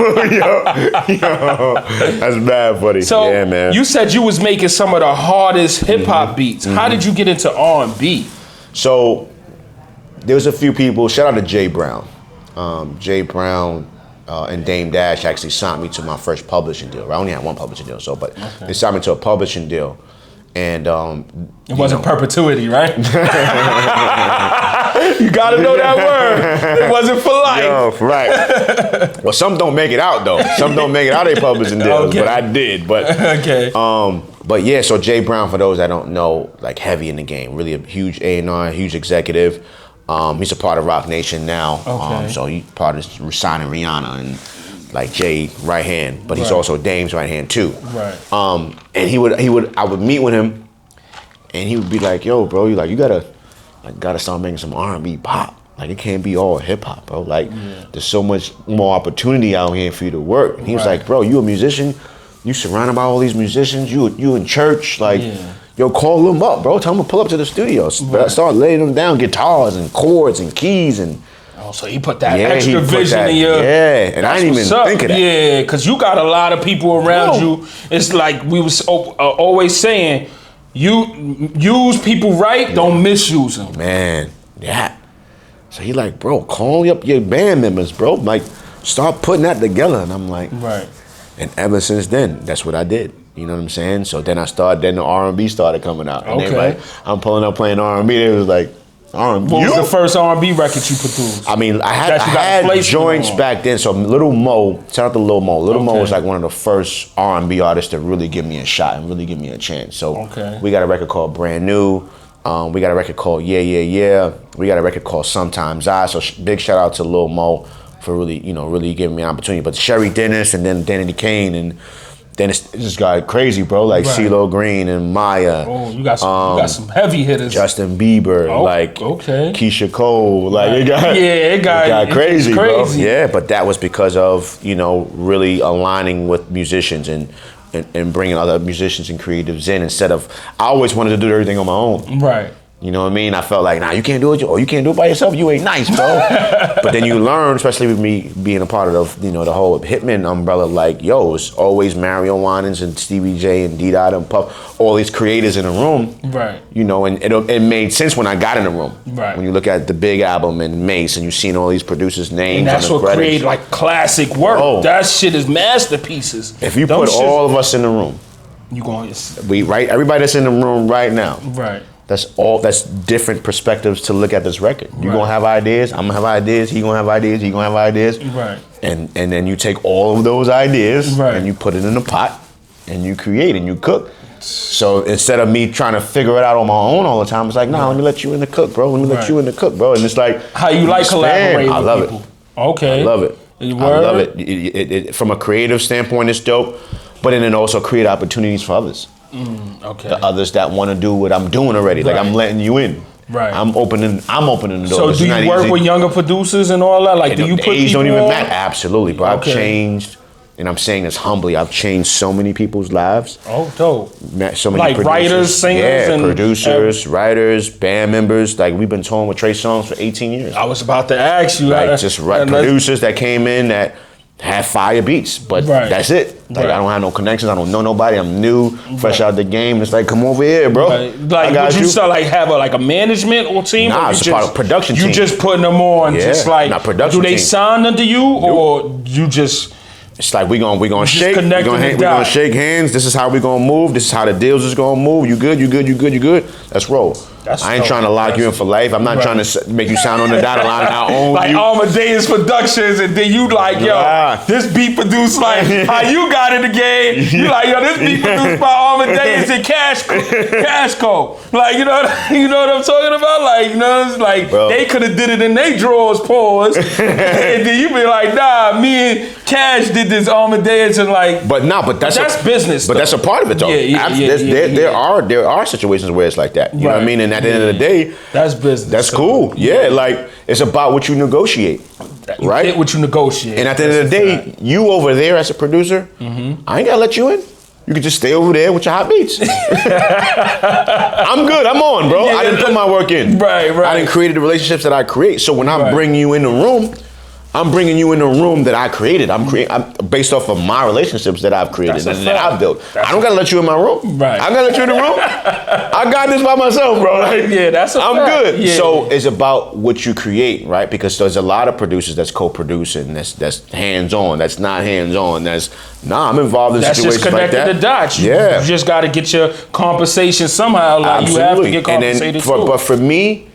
yo, that's bad funny. So yeah, man. you said you was making some of the hardest hip hop beats. How did you get into R&B? So there was a few people. Shout out to Jay Brown. Jay Brown and Dame Dash actually signed me to my first publishing deal. I only had one publishing deal, but they signed me to a publishing deal. And it wasn't perpetuity, right? You gotta know that word. It wasn't for life. Yo, right. Well, some don't make it out though. Some don't make it out of their publishing deals, Okay. but I did. But Okay. but yeah. So Jay Brown, for those that don't know, like heavy in the game, really a huge A&R, huge executive. He's a part of Rock Nation now. Okay. So he's part of signing Rihanna and like Jay right hand, but he's also Dame's right hand too. Right. And I would meet with him, and he would be like, "Yo, bro, you gotta start making some R&B pop. Like it can't be all hip hop, bro. Like there's so much more opportunity out here for you to work." And he was like, "Bro, you a musician? You surrounded by all these musicians. You in church, like." Yo, call them up, bro. Tell them to pull up to the studio. Start laying them down guitars and chords and keys and. Oh, so he put that extra vision in you. Yeah, and I didn't even think of that. Yeah, because you got a lot of people around you. It's like we was always saying, you use people right, don't misuse them. Man, yeah. So he like, bro, call up your band members, bro. Like, start putting that together. And I'm like, Right. And ever since then, that's what I did. You know what I'm saying? So then then the R&B started coming out. And Okay. they like, I'm pulling up playing R&B. They was like, R&B? What was the first R&B record you produced? I mean, I That you got had placement joints on? back then. So Little Mo, shout out to Lil Mo. Lil Mo Okay. was like one of the first R&B artists to really give me a shot and really give me a chance. So Okay. we got a record called Brand New. We got a record called Yeah, Yeah, Yeah. We got a record called Sometimes I. So big shout out to Lil Mo for really, really giving me an opportunity. But Sherry Dennis and then Danny Kane and then it just got crazy, bro. Like Right. CeeLo Green and Maya. Oh, you got some heavy hitters. Justin Bieber, like okay. Keisha Cole, like Right. it got crazy, it's bro. crazy. Yeah, but that was because of really aligning with musicians and bringing other musicians and creatives in instead of I always wanted to do everything on my own. Right. You know what I mean? I felt like, nah, you can't do it, or you can't do it by yourself. You ain't nice, bro. But then you learn, especially with me being a part of the whole Hitman umbrella. Like, yo, it's always Mario Winans and Stevie J and D Dot and Puff, all these creators in the room. Right. And it made sense when I got in the room. Right. When you look at the Big Album and Mace, and you've seen all these producers' names. And that's on the what credits. created like classic work. Oh. That shit is masterpieces. If you Them put shits- all of us in the room, you going everybody that's in the room right now. right. That's different perspectives to look at this record. You're Right. gonna have ideas, I'm gonna have ideas, he gonna have ideas, he gonna have ideas. Right. And then you take all of those ideas Right. and you put it in a pot and you create and you cook. So instead of me trying to figure it out on my own all the time, it's like, nah, let me let you in the cook, bro. Let me let Right. you in the cook, bro. And it's like How you like expand. collaborating I with love people? it. Okay. I love it. I Word? love it. It. From a creative standpoint, it's dope. But then it also create opportunities for others. Okay. The others that want to do what I'm doing already. Like Right. I'm letting you in. Right. I'm opening the door. So It's do not you work easy. with younger producers and all that? Like, And do you the put age people don't even on? matter. Absolutely, bro. Okay. I've changed, and I'm saying this humbly. I've changed so many people's lives. Oh, dope. Met so many Like producers. writers, singers, yeah, and producers, writers, band members. Like we've been touring with Trey Songz for 18 years. I was about to ask you. Like just and let's- producers that came in that had fire beats, but Right. that's it. Like Right. I don't have no connections. I don't know nobody. I'm new, fresh out the game. It's like, come over here, bro. Right. I Like, got would you start like have a management or team? Nah, or you it's a part of production You team. just putting them on, Yeah, just like not production do they team. sign under you or you just? It's like we gonna just shake. We connecting gonna, the we gonna dots. shake hands. This is how we gonna move. This is how the deals is gonna move. You good? You good? You good? You good? Let's roll. That's I ain't dope. trying to lock you in for life. I'm not Right. trying to make you sound on the dotted line. I own Like you. Amadeus Productions, and then you like, yo, Nah. this beat produced like how you got in the game. You like, yo, this beat produced by Amadeus and Cashco. Like, you know what I'm talking about? Like, it's like Bro. they could have did it in their drawers, pause, and then you be like, nah, me and Cash did this Amadeus and like. But that's business. But though. that's a part of it, though. There are situations where it's like that. You know what I Right. mean? And at the end of the day, That's business. that's So, cool. Yeah, like it's about what you negotiate, You right? get what you negotiate. And at the end of the day, you over there as a producer, I ain't gotta let you in. You can just stay over there with your hot beats. I'm good. I'm on, bro. Yeah, I didn't put my work in. Right. I didn't create the relationships that I create. So when I'm Right. bringing you in the room, I'm bringing you in the room that I created. I'm based off of my relationships that I've created That's a and that fact. I've built. That's I don't gotta let you in my room. Right. I gotta let you in the room. I got this by myself, bro. Like, Yeah, that's a I'm fact. good. Yeah. So it's about what you create, right? Because there's a lot of producers that's co-producing, that's hands-on, that's not hands-on, I'm involved in That's situations just like connecting that. the dots. You just got to get your compensation somehow. Like you have to get compensated too. But for me,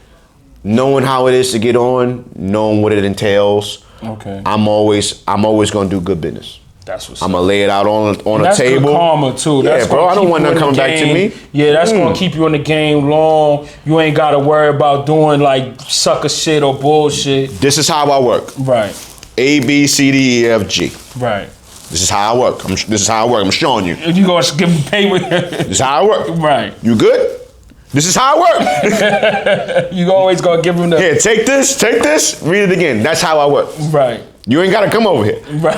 knowing how it is to get on, knowing what it entails, Okay. I'm always gonna do good business. That's what's I'm up. gonna lay it out on a That's table. good karma too. That's yeah, bro. gonna I don't keep want you nothing in coming the back to game. me. Yeah, that's gonna keep you in the game long. You ain't gotta worry about doing like sucker shit or bullshit. This is how I work. Right. A, B, C, D, E, F, G. Right. This is how I work. This is how I work. I'm showing you. And you gonna give them pay with This is how I work. Right. You good? This is how I work. You always gonna give them the Here, take this, read it again. That's how I work. right. You ain't gotta come over here. Right.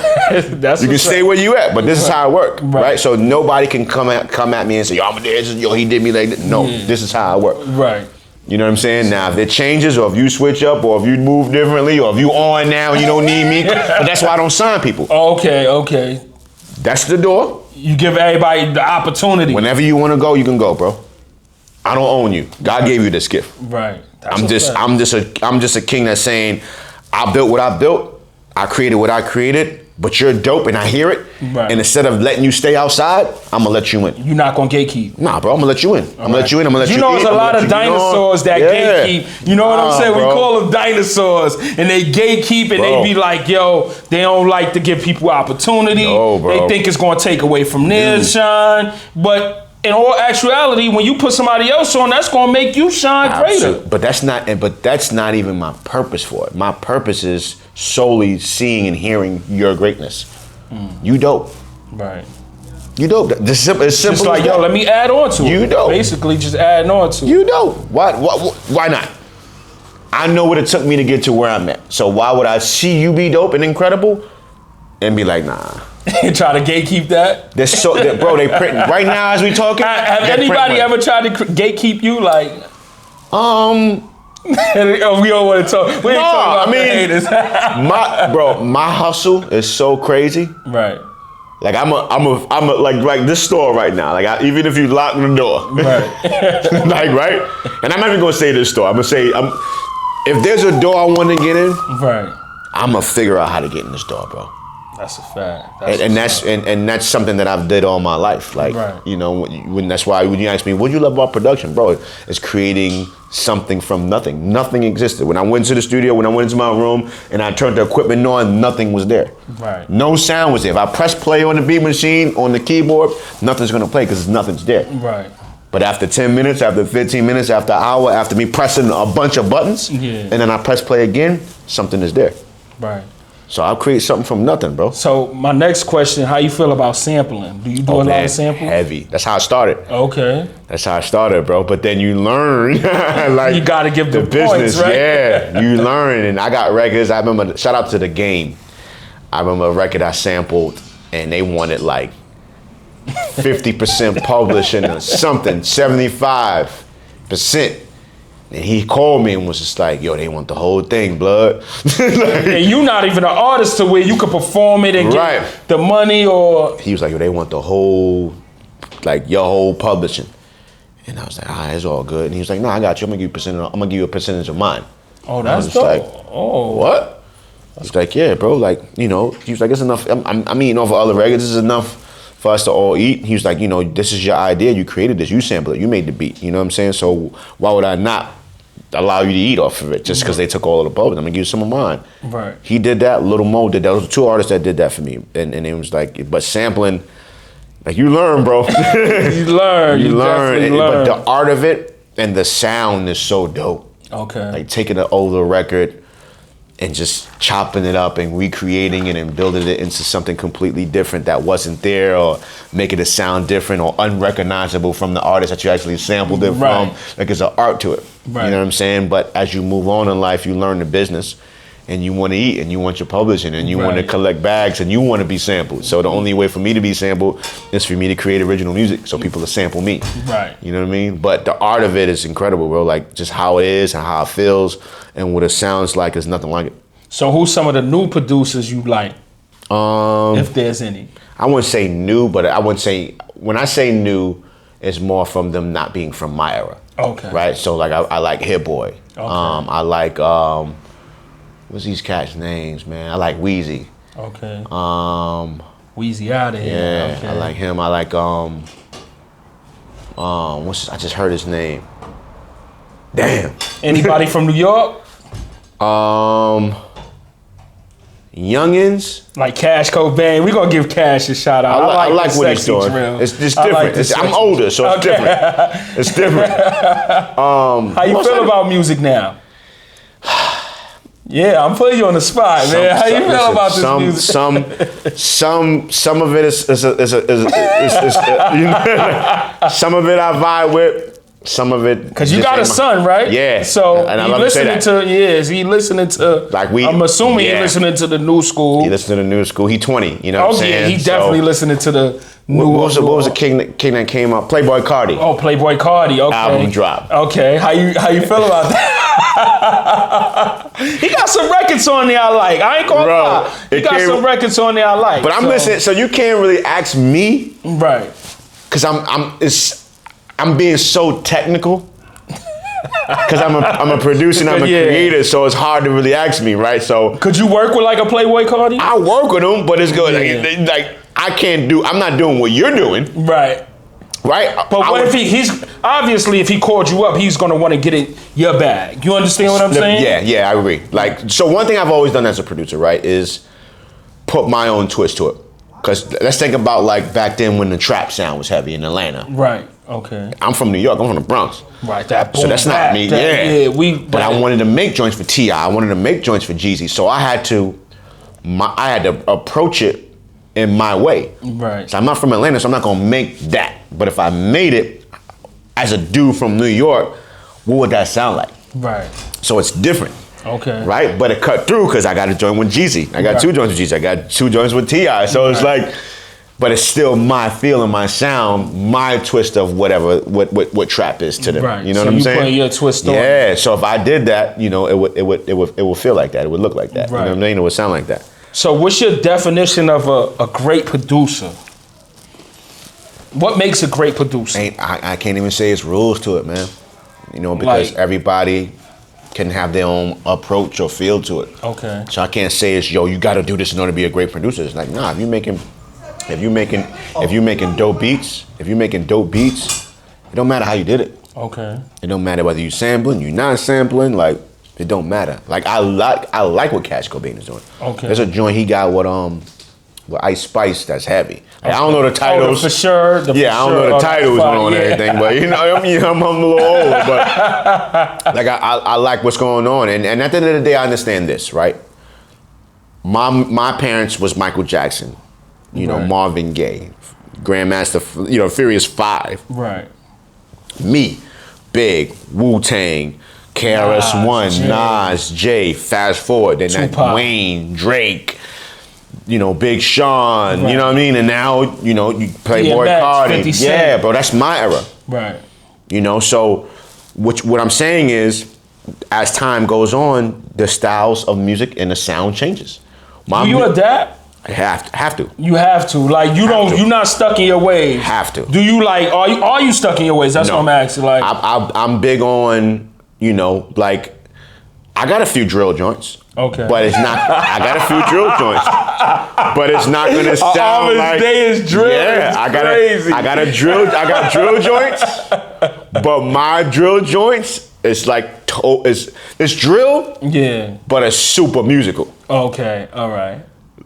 That's You can what's stay up. where you at, but this is how I work, Right. right? So nobody can come at me and say, yo, Amadeus, yo, he did me like that. No, this is how I work. Right. You know what I'm saying? Now, if it changes, or if you switch up, or if you move differently, or if you on now and you don't need me, but that's why I don't sign people. Okay. That's the door. You give everybody the opportunity. Whenever you want to go, you can go, bro. I don't own you. God gave you this gift. Right. That's I'm what's just up. a king that's saying, I built what I built. I created what I created. but you're dope and I hear it, Right. and instead of letting you stay outside, I'm gonna let you in. You're not gonna gatekeep. Nah, bro, I'm gonna let you in. I'm gonna let you in. I'm gonna let you in. You know, there's a lot of dinosaurs that gatekeep. You know what I'm saying? Bro. We call them dinosaurs, and they gatekeep, and Bro. they be like, yo, they don't like to give people opportunity. No, bro. They think it's gonna take away from their shine, but in all actuality, when you put somebody else on, that's gonna make you shine greater. Absolutely. But that's not even my purpose for it. My purpose is solely seeing and hearing your greatness. You dope. Right. You dope. It's simple. It's simple. Just like, as yo, that. let me add on to it. You dope. Basically, just adding on to it. You dope. Why not? I know what it took me to get to where I'm at. So why would I see you be dope and incredible and be like, nah? Try to gatekeep that. Bro, they print right now as we talking. Have anybody ever tried to gatekeep you? Like, we don't want to talk. We ain't talking about haters. my hustle is so crazy. Right. Like I'm a like this store right now. Like even if you lock the door, Right. like right. And I'm not even gonna say this store. I'm gonna say if there's a door I want to get in, Right. I'm gonna figure out how to get in this door, bro. That's a fact. And that's something that I've did all my life. Like, Right. you know, that's why when you ask me, what do you love about production, bro? It's creating something from nothing. Nothing existed. When I went to the studio, when I went into my room and I turned the equipment on, nothing was there. Right. No sound was there. If I press play on the beat machine, on the keyboard, nothing's gonna play because nothing's there. Right. But after 10 minutes, after 15 minutes, after an hour, after me pressing a bunch of buttons, and then I press play again, something is there. Right. So I'll create something from nothing, bro. So my next question, how you feel about sampling? Do you do a lot of sampling? Heavy. That's how I started. Okay. That's how I started, bro. But then you learn, like You gotta give the the business, points, right? yeah. You learn, and I got records. I remember. Shout out to The Game. I remember a record I sampled, and they wanted like 50% publishing or something, 75%. And he called me and was just like, yo, they want the whole thing, blood. And you not even an artist to where you could perform it and get the money or... He was like, yo, they want the whole, like your whole publishing. And I was like, it's all good. And he was like, no, I got you. I'm gonna give you a percentage of mine. Oh, that's dope. like, what? He's like, yeah, bro. Like, you know, he was like, it's enough. I'm eating off of other records. This is enough for us to all eat. He was like, you know, this is your idea. You created this. You sampled it. You made the beat. You know what I'm saying? So why would I not allow you to eat off of it just because they took all of the public? I'm gonna give you some of mine. Right. He did that. Little Mo did that. Those were two artists that did that for me. And it was like, but sampling, like you learn, bro. You learn. You learn. But the art of it and the sound is so dope. Okay. Like taking an older record and just chopping it up and recreating it and building it into something completely different that wasn't there, or making it sound different or unrecognizable from the artist that you actually sampled it from. Like there's an art to it. Right. You know what I'm saying? But as you move on in life, you learn the business and you want to eat and you want your publishing and you want to collect bags and you want to be sampled. So the only way for me to be sampled is for me to create original music so people will sample me. Right. You know what I mean? But the art of it is incredible, bro. Like just how it is and how it feels and what it sounds like is nothing like it. So who's some of the new producers you like? If there's any. I wouldn't say new, but I wouldn't say, when I say new, it's more from them not being from my era. Okay. Right? So like I like Hit Boy. Okay. I like what's these cats' names, man? I like Wheezy. Okay. Wheezy out of here. Yeah, okay. I like him. I like I just heard his name. Damn. Anybody from New York? Youngins. Like Cash Cobain. We're gonna give Cash a shout out. I like what he's doing. It's just different. I'm older, so it's different. It's different. How you feel about music now? Yeah, I'm putting you on the spot, man. How you feel about this music? Some of it is you know, some of it I vibe with. Some of it, because you got a son, right? Yeah. So and he listening to he listening to like I'm assuming he listening to the new school. He listening to the new school. He 20. You know what I'm saying? He definitely listening to the new. What was the king that came out? Playboy Cardi. Oh, Playboy Cardi. Okay. Album drop. Okay. How you feel about that? He got some records on there I like. I ain't gonna lie. He got some records on there I like. But I'm listening. So you can't really ask me, right? Because I'm being so technical. Because I'm a producer and I'm a creator, so it's hard to really ask me, right? So could you work with like a Playboy Cardi? I work with him, but it's good. Like I'm not doing what you're doing. Right. Right? But what if he's obviously if he called you up, he's gonna want to get it your bag. You understand what I'm saying? Yeah, I agree. Like, so one thing I've always done as a producer, right, is put my own twist to it. Because let's think about like back then when the trap sound was heavy in Atlanta. Right. Okay. I'm from New York. I'm from the Bronx. Right. That boom, so that's not me. But I wanted to make joints for T.I. I wanted to make joints for Jeezy. So I had to approach it in my way. Right. So I'm not from Atlanta, so I'm not gonna make that. But if I made it as a dude from New York, what would that sound like? Right. So it's different. Okay. Right? But it cut through because I got a joint with Jeezy. I got 2 joints with Jeezy. I got 2 joints with T.I. So it's like, but it's still my feel and my sound, my twist of whatever what trap is to them. Right. You know what I'm saying? So you put your twist on. Yeah. So if I did that, you know, it would feel like that. It would look like that. Right. You know what I'm saying? It would sound like that. So what's your definition of a great producer? What makes a great producer? I can't even say it's rules to it, man. You know, because everybody can have their own approach or feel to it. Okay. So I can't say it's you got to do this in order to be a great producer. It's like, nah, if you making dope beats, it don't matter how you did it. Okay. It don't matter whether you sampling, you not sampling, like it don't matter. Like I like what Cash Cobain is doing. Okay. There's a joint he got with Ice Spice that's heavy. Like, I don't know the titles. For sure. I don't know the titles on everything, but you know, I'm a little old, but like I like what's going on, and at the end of the day, I understand this, right? My parents was Michael Jackson, you know, Marvin Gaye, Grandmaster, you know, Furious 5. Right. Me, Big, Wu-Tang, KRS-One, Nas, Jay, fast forward, then Tupac. that Wayne, Drake, you know, Big Sean, you know what I mean? And now, you know, you Playboy Cardi. Yeah, bro, that's my era. Right. You know, so what I'm saying is, as time goes on, the styles of music and the sound changes. Do you adapt? I have to. You have to. Like you're not stuck in your ways. Have to. Do you like are you stuck in your ways? That's what I'm asking. Like I'm big on, you know, like I got a few drill joints. Okay. But it's not I got a few drill joints. But it's not gonna sound like Amadeus drill. Yeah, I got drill joints. But my drill joints is like it's drill. Yeah. But it's super musical. Okay. All right.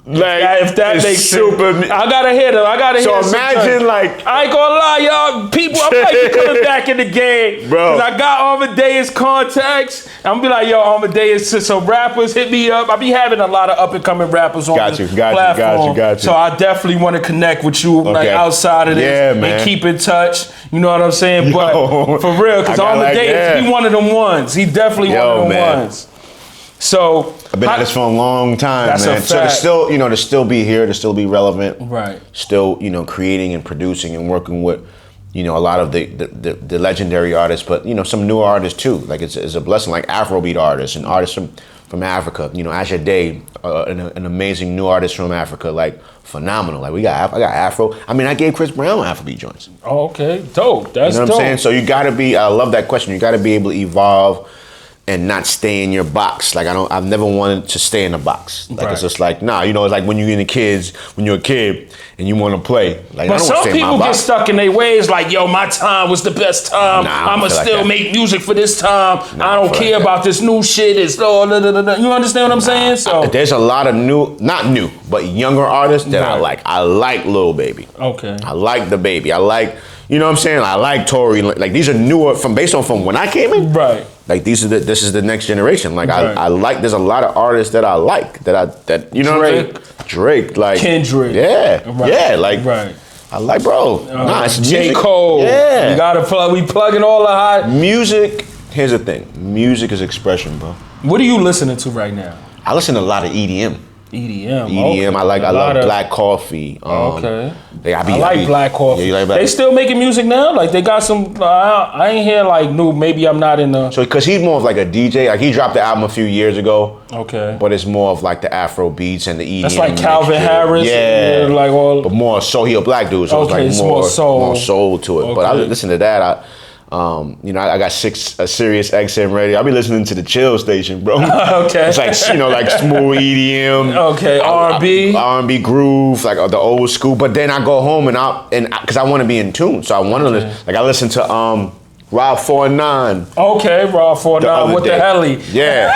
Like if that makes super sense. I gotta hit him. So imagine like I ain't gonna lie, y'all. People, I might be coming back in the game, bro. Cause I got Amadeus contacts. I'm gonna be like, yo, Amadeus. So rappers hit me up. I be having a lot of up and coming rappers on this platform. Got you. So I definitely want to connect with you, like outside of this, and keep in touch. You know what I'm saying? But for real, cause Amadeus, he one of them ones. He definitely one of them ones. So I've been at this for a long time, that's man. A fact. So to still be here, to still be relevant, right? Still, you know, creating and producing and working with, you know, a lot of the legendary artists, but you know, some newer artists too. Like it's a blessing, like Afrobeat artists and artists from Africa. You know, Asha Day, an amazing new artist from Africa, like phenomenal. Like I got Afro. I mean, I gave Chris Brown Afrobeat joints. Oh, okay, dope. That's you know what I'm saying. So you got to be. I love that question. You got to be able to evolve and not stay in your box. Like I've never wanted to stay in a box. Like it's just like, nah, you know, it's like when you're a kid and you want to play. Like, but I don't some people get stuck in their ways. Like, yo, my time was the best time. I'ma still make music for this time. I don't care about this new shit. It's you understand what I'm saying? So there's a lot of not new, but younger artists that I like. I like Lil Baby. Okay. I like the Baby. I like, you know what I'm saying? I like Tory. Like these are newer from when I came in. Right. Like this is the next generation. Like I like. There's a lot of artists that I like that you know Drake. what I mean? Drake, like Kendrick. Yeah, right. Yeah, like right. I like, bro. Nah, it's J. music. Cole. Yeah, you gotta plug. We plugging all the hot music. Here's the thing. Music is expression, bro. What are you listening to right now? I listen to a lot of EDM. EDM. Okay. I love Black Coffee. Okay. I like Black Coffee. Yeah, you like Black? They still making music now? Like they got some. I ain't hear like new. Maybe I'm not in the. So because he's more of like a DJ. Like he dropped the album a few years ago. Okay. But it's more of like the Afro beats and the EDM. That's like Calvin Harris. Yeah. Like all. But more soul. He a black dude, so okay, it's like more soul to it. Okay. But I listen to that. You know, I got a Sirius XM radio. I be listening to the Chill station, bro. Okay. It's like, you know, like smooth EDM. Okay, R&B. R&B groove, like the old school. But then I go home and because I want to be in tune. So I want to I listen to Rob 49. Okay, Rob 49 with the heli. Yeah.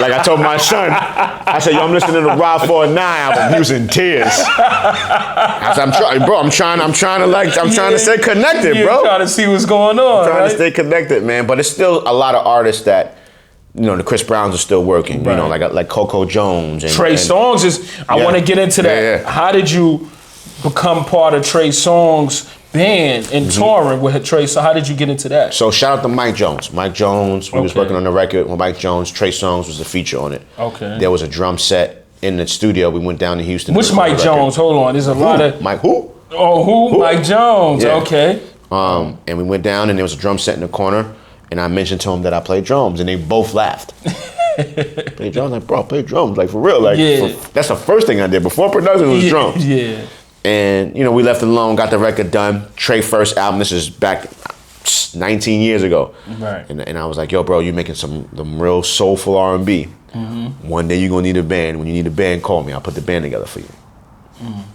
Like I told my son, I said, yo, I'm listening to the Rob 49 album. He was in tears. I said, I'm trying to stay connected, bro. You're trying to see what's going on. I'm trying to stay connected, man. But it's still a lot of artists that, you know, the Chris Browns are still working. Right. You know, like Coco Jones and Trey Songz is. I want to get into that. Yeah. How did you become part of Trey Songz band and touring with Trey? So how did you get into that? So shout out to Mike Jones. Mike Jones, we was working on the record with Mike Jones. Trey Songz was the feature on it. Okay. There was a drum set in the studio. We went down to Houston. Which Mike Jones? Hold on. There's a lot of Mike who? Oh, who? Mike Jones. Yeah. Okay. And we went down and there was a drum set in the corner and I mentioned to him that I played drums and they both laughed. Play drums? Like, bro, play drums. Like, for real. Like, that's the first thing I did. Before production was drums. Yeah. And, you know, we left it alone, got the record done. Trey's first album, this is back 19 years ago. Right. And I was like, yo, bro, you making some real soulful R&B. One day you're going to need a band. When you need a band, call me. I'll put the band together for you.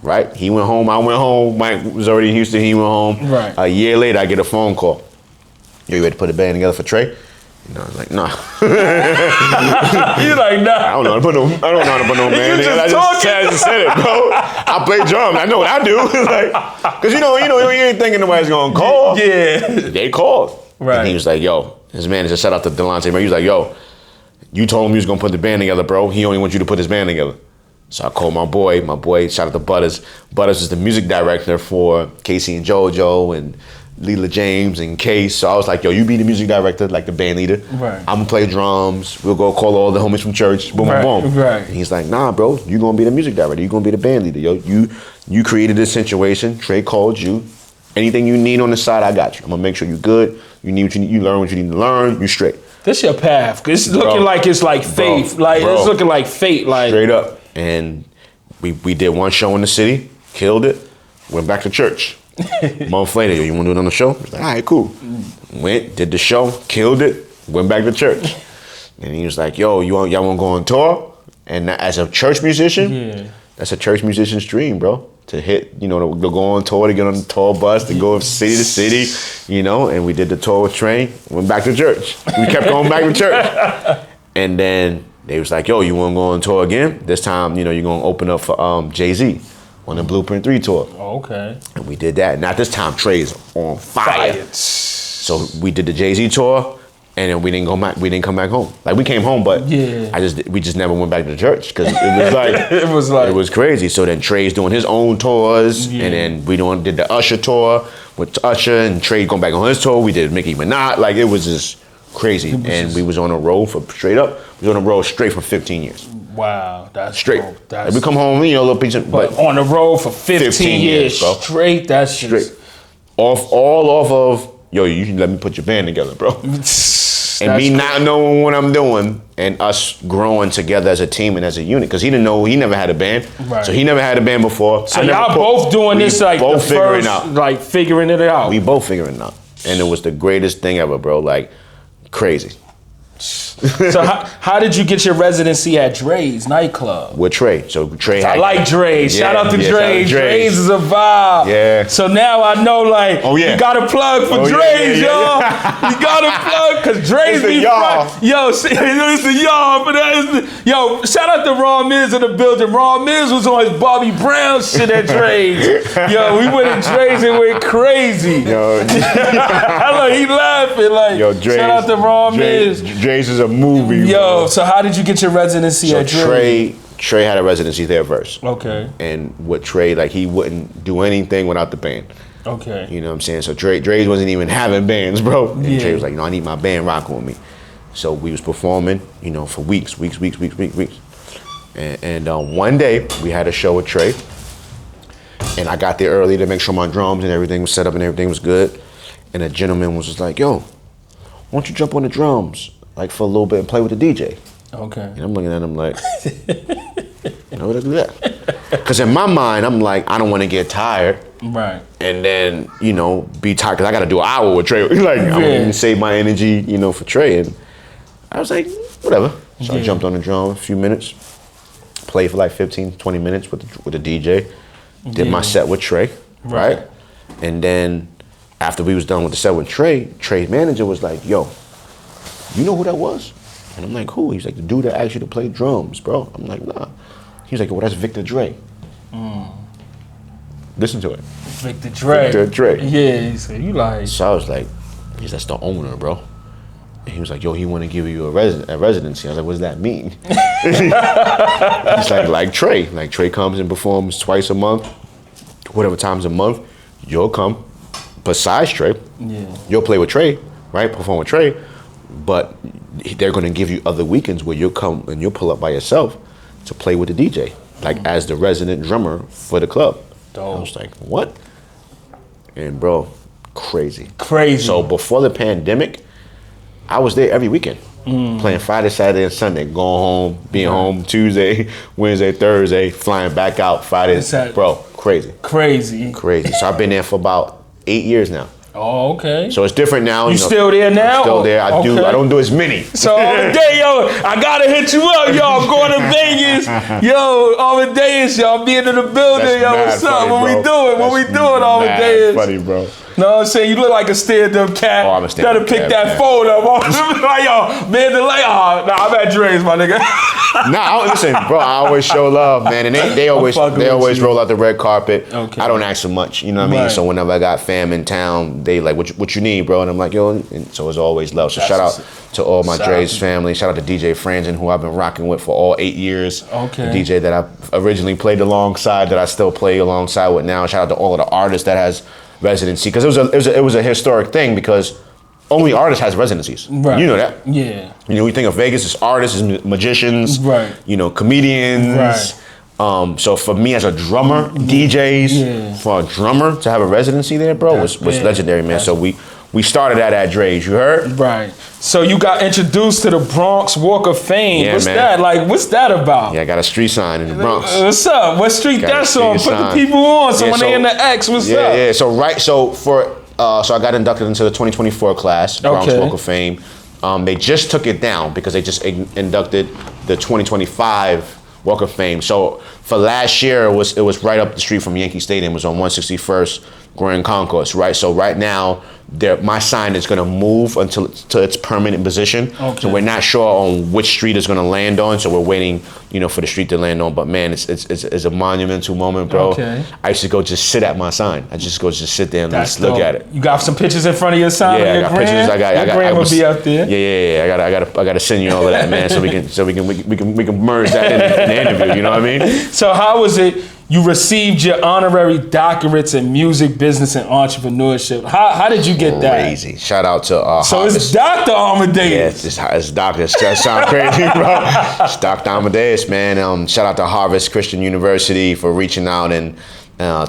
Right? He went home, I went home. Mike was already in Houston, he went home. Right. A year later, I get a phone call. Yo, you ready to put a band together for Trey? You know, I was like, nah. You're like, nah. I don't know how to put no man together. I just said it, bro. I play drums. I know what I do. Like, cause you know, you ain't thinking nobody's gonna call. Yeah. They called. Right. And he was like, yo, his manager, shout out to Delonte, he was like, yo, you told him you was gonna put the band together, bro. He only wants you to put his band together. So I called my boy, shout out to Butters. Butters is the music director for Casey and JoJo and Leela James and Case. So I was like, yo, you be the music director, like the band leader. Right. I'm gonna play drums. We'll go call all the homies from church. Boom, boom, boom. Right. And he's like, nah, bro, you gonna be the music director. You gonna be the band leader. Yo, you created this situation. Trey called you. Anything you need on the side, I got you. I'm gonna make sure you good. You need what you need. You learn what you need to learn. You straight. This your path. It's looking like it's like faith. It's looking like fate. Like straight up. And we did one show in the city, killed it, went back to church. Month later, yo, you want to do it on the show? I was like, all right, cool. Went, did the show, killed it, went back to church. And he was like, yo, y'all want to go on tour? And as a church musician, that's a church musician's dream, bro. To hit, you know, to go on tour, to get on the tour bus, to go city to city, you know. And we did the tour with Trey, went back to church. We kept going back to church. And then they was like, yo, you want to go on tour again? This time, you know, you're going to open up for Jay-Z on the Blueprint 3 tour. Okay. And we did that. Now, this time, Trey's on fire. So we did the Jay-Z tour, and then we didn't come back home. Like, we came home, but we just never went back to church because it was crazy. So then Trey's doing his own tours, and then we did the Usher tour with Usher, and Trey going back on his tour. We did Nicki Minaj. Like, it was just crazy. We was on the road for 15 years. Wow, that's straight. That's we come home, you know, a little piece of, but on the road for 15 years bro. Straight. That's straight. All off of, yo, you can let me put your band together, bro. And me not knowing what I'm doing and us growing together as a team and as a unit. Because he didn't know, he never had a band. Right. So he never had a band before. So y'all both doing this like both figuring out. Like figuring it out. We both figuring it out. And it was the greatest thing ever, bro. Like, crazy. So how did you get your residency at Dre's nightclub? With Trey. So Trey I like Dre's. Shout out to Dre's. Dre's is a vibe. Yeah. So now I know, like, you got to plug for Dre's, y'all. You got to plug because Dre's be front. Yo, it's the y'all. But yo, shout out to Raw Miz in the building. Raw Miz was on his Bobby Brown shit at Dre's. Yo, we went to Dre's and went crazy. Yo, he laughing like. Yo, Dre's, shout out to Raw Miz. Dre's is a movie. Yo, bro. So how did you get your residency at Dre? Trey had a residency there first. Okay. And with Trey, like, he wouldn't do anything without the band. Okay. You know what I'm saying? So Dre wasn't even having bands, bro. And Trey was like, I need my band rocking with me. So we was performing, you know, for weeks. And one day we had a show with Trey. And I got there early to make sure my drums and everything was set up and everything was good. And a gentleman was just like, yo, why don't you jump on the drums? Like, for a little bit and play with the DJ. Okay. And I'm looking at him like, you know what I do that? Because in my mind, I'm like, I don't want to get tired. Right. And then, be tired because I got to do an hour with Trey. Like, I'm going to save my energy, for Trey. And I was like, whatever. So I jumped on the drum a few minutes, played for like 15, 20 minutes with the DJ, did my set with Trey, right? And then after we was done with the set with Trey's manager was like, yo, you know who that was? And I'm like, who? He's like, the dude that asked you to play drums, bro. I'm like, nah. He was like, well, that's Victor Dre. Listen to it. Victor Dre. Victor Dre. Yeah, he said, you like. So I was like, that's the owner, bro. And he was like, yo, he want to give you a residency. I was like, what does that mean? He's like Trey. Like Trey comes and performs twice a month, whatever times a month. You'll come. Besides Trey, you'll play with Trey, right? Perform with Trey. But they're going to give you other weekends where you'll come and you'll pull up by yourself to play with the DJ, like as the resident drummer for the club. Dope. I was like, what? And bro, crazy. So before the pandemic, I was there every weekend, playing Friday, Saturday, and Sunday, going home, being home Tuesday, Wednesday, Thursday, flying back out Friday. Bro, crazy. So I've been there for about 8 years now. Oh, okay. So it's different now. You still there now? I'm still there. I don't do as many. So Amadeus, yo, I gotta hit you up, y'all. I'm going to Vegas. Yo, Amadeus, y'all being in the building. That's yo, what's up? Funny, what we doing? What we doing, Amadeus? Funny, bro. Know what I'm saying? You look like a stand-up cat. Oh, I'm a stand-up Gotta pick cat, that man. phone up. Like, yo, man, nah, I'm at Dre's, my nigga. Listen, bro, I always show love, man. And they always roll out the red carpet. Okay. I don't ask for much, you know what I mean? So whenever I got fam in town, they like, what you need, bro? And I'm like, yo, and so it's always love. So shout out to all my Dre's family. Shout out to DJ Franzen, who I've been rocking with for all 8 years. Okay. The DJ that I originally played alongside, that I still play alongside with now. Shout out to all of the artists that has residency, because it was a historic thing, because only artists has residencies. Right. You know that. Yeah. We think of Vegas as artists, as magicians, right? Comedians. Right. So for me as a drummer, DJs, for a drummer to have a residency there, bro, was legendary, man. So we started at Dre's, you heard? Right. So you got introduced to the Bronx Walk of Fame. Yeah, what's man. that? Like, what's that about? Yeah, I got a street sign in the Bronx. What's up? What street that's on? Put the people on. So when they in the X, what's up? Yeah. So I got inducted into the 2024 class, Bronx Walk of Fame. They just took it down because they just inducted the 2025 Walk of Fame. So for last year, it was right up the street from Yankee Stadium. It was on 161st Grand Concourse, right? So right now, my sign is gonna move until its permanent position. Okay. So we're not sure on which street it's gonna land on. So we're waiting, for the street to land on. But man, it's a monumental moment, bro. Okay. I used to go just sit at my sign. I just go sit there and just look at it. You got some pictures in front of your sign? Yeah, I got pictures. I got. Your will be up there. Yeah. I got to send you all of that, man. So we can merge that in the interview. You know what I mean? So how was it? You received your honorary doctorates in music, business, and entrepreneurship. How did you get that? Crazy. Shout out to So it's Dr. Amadeus. Yeah, it's Dr. That sound crazy, bro. It's Dr. Amadeus, man. Shout out to Harvard Christian University for reaching out, and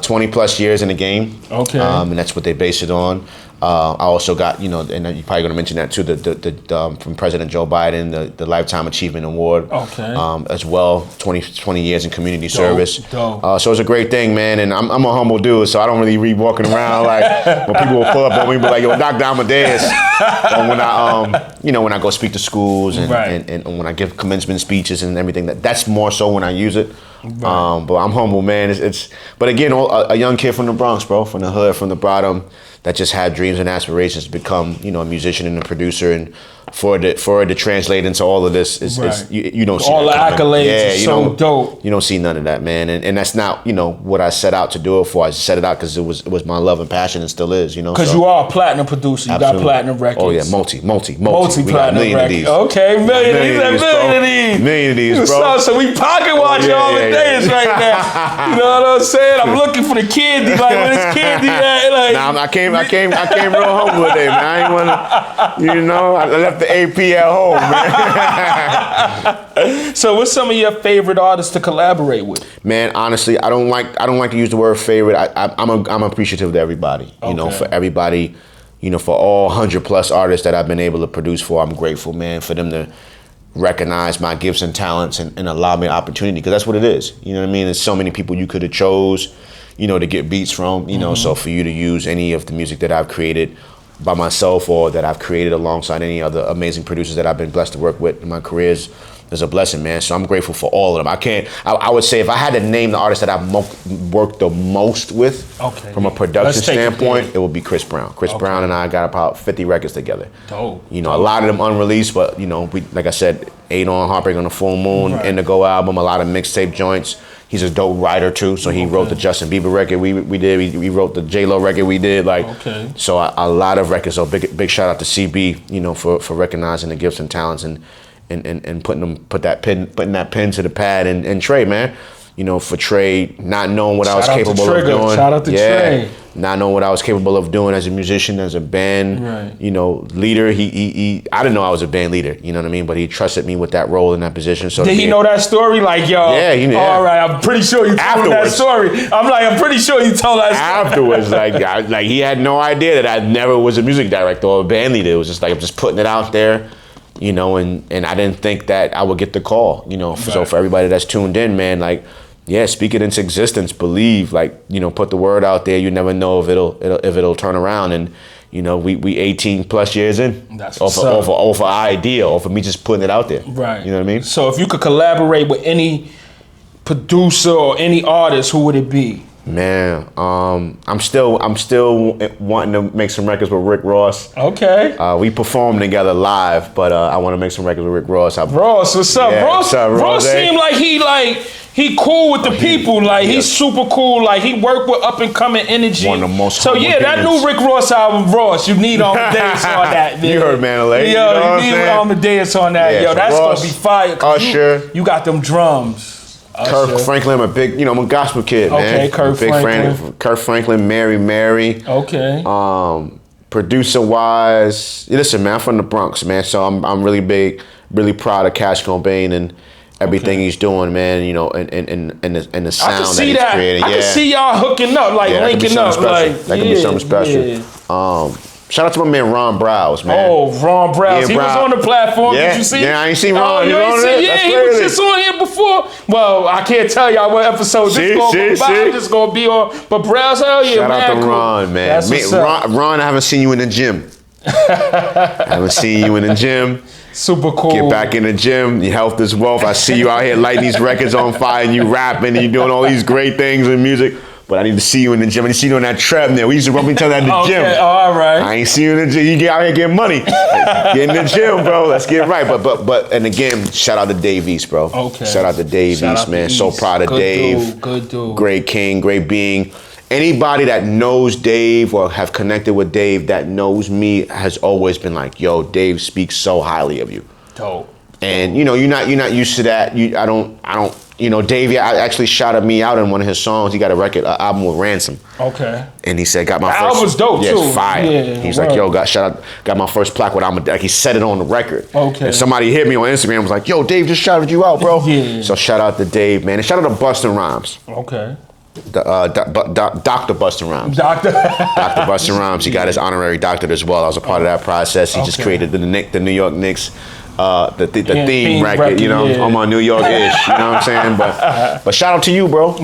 20 plus years in the game. Okay. And that's what they base it on. I also got, and you're probably going to mention that too, the from President Joe Biden, the Lifetime Achievement Award. Okay. As well, 20 years in community service. Dope. So it's a great thing, man. And I'm a humble dude, so I don't really be walking around like when people will pull up on me, be like, yo, Dr. Amadeus. Or when I go speak to schools and when I give commencement speeches and everything, that's more so when I use it. Right. But I'm humble, man. But again, a young kid from the Bronx, bro, from the hood, from the bottom, that just had dreams and aspirations to become, a musician and a producer, and for it to translate into all of this is you don't see all the coming. accolades. Yeah, so dope. You don't see none of that, man, and that's not what I set out to do it for. I set it out because it was my love and passion, and still is, Because you are a platinum producer. You got platinum records. Oh yeah, multi platinum records. Okay, million of these, bro. So we pocket watching all the days right now. You know what I'm saying? I'm looking for the candy. Like, where's candy at? Like, nah, I came real humble today, man. I ain't wanna, I left the AP at home, man. So what's some of your favorite artists to collaborate with? Man, honestly, I don't like to use the word favorite. I'm appreciative to everybody. For everybody, for all 100 plus artists that I've been able to produce for, I'm grateful, man, for them to recognize my gifts and talents and allow me an opportunity, because that's what it is. You know what I mean? There's so many people you could have chose. to get beats from, so for you to use any of the music that I've created by myself or that I've created alongside any other amazing producers that I've been blessed to work with in my careers is a blessing, man. So I'm grateful for all of them. I would say if I had to name the artist that I've worked the most with from a production standpoint, it would be Chris Brown. Chris Brown and I got about 50 records together. Dope. A lot of them unreleased, but we, like I said, 8 on Heartbreak on the Full Moon, Indigo album, a lot of mixtape joints. He's a dope writer too, so he wrote the Justin Bieber record we did. We wrote the J-Lo record we did. So a lot of records. So big shout out to CB, for recognizing the gifts and talents and putting that pen to the pad and Trey, man. For Trey, not knowing what I was capable of doing. Shout out to Trey. Not knowing what I was capable of doing as a musician, as a band, leader. He I didn't know I was a band leader, you know what I mean? But he trusted me with that role in that position. So did he know that story? Like, yo, all right, I'm pretty sure you told that story. I'm pretty sure you told that story. Afterwards, like he had no idea that I never was a music director or a band leader. It was just like, I'm just putting it out there. And I didn't think that I would get the call, So for everybody that's tuned in, man, speak it into existence, believe, put the word out there. You never know if it'll turn around. And, we 18 plus years in off an idea, off of me just putting it out there. Right. You know what I mean? So if you could collaborate with any producer or any artist, who would it be? Man, I'm still wanting to make some records with Rick Ross. Okay. We performed together live, but I want to make some records with Rick Ross. Ross, what's up? Yeah, Ross seemed like he cool with the people. He's super cool. He worked with up and coming energy. One of the most. So that new Rick Ross album, Ross, you need Amadeus on that. Man. You heard Mandalay. Yo, you need Amadeus on that. Yeah, Yo, that's Ross, gonna be fire. Usher. You got them drums. Kirk Franklin, I'm a big, I'm a gospel kid, man. Okay, Kirk Franklin. Kirk Franklin, Mary. Okay. Producer wise, listen, man, I'm from the Bronx, man. So I'm really proud of Cash Cobain and everything he's doing, man. And the sound that he's creating. I can see y'all hooking up, linking up, that could be something special. Yeah. Shout out to my man Ron Browse, man. Oh, Ron Browse. He was on the platform. Yeah. Did you see? Yeah, I ain't seen Ron. He was just on here before. Well, I can't tell y'all what episode this is going to be on. But Browse, hell yeah, Shout out to Ron, man. That's what's up. Ron, I haven't seen you in the gym. Super cool. Get back in the gym. Your health is wealth. I see you out here lighting these records on fire and you rapping and you doing all these great things in music. But I need to see you in the gym. I need to see you on that treadmill. We used to rub each other at the gym. All right. I ain't see you in the gym. You get out here getting money. Get in the gym, bro. Let's get right. But and again, shout out to Dave East, bro. Okay. Shout out to Dave East, man. So proud of Dave. Good dude. Great king, great being. Anybody that knows Dave or have connected with Dave that knows me has always been like, yo, Dave speaks so highly of you. Dope. And you're not used to that. I don't. Dave actually shouted me out in one of his songs. He got a album with Ransom. Okay. And he said, got my first. That album's dope too. It's fire. Yeah, he's like, yo, got my first plaque with Amadeus. Like he said it on the record. Okay. And somebody hit me on Instagram and was like, yo, Dave just shouted you out, bro. Yeah. So shout out to Dave, man. And shout out to Busta Rhymes. Okay. Dr. Busta Rhymes. Dr. Busta Rhymes. He got his honorary doctorate as well. I was a part of that process. He just created the New York Knicks. The theme record, I'm on New York-ish, you know what I'm saying? But shout out to you, bro.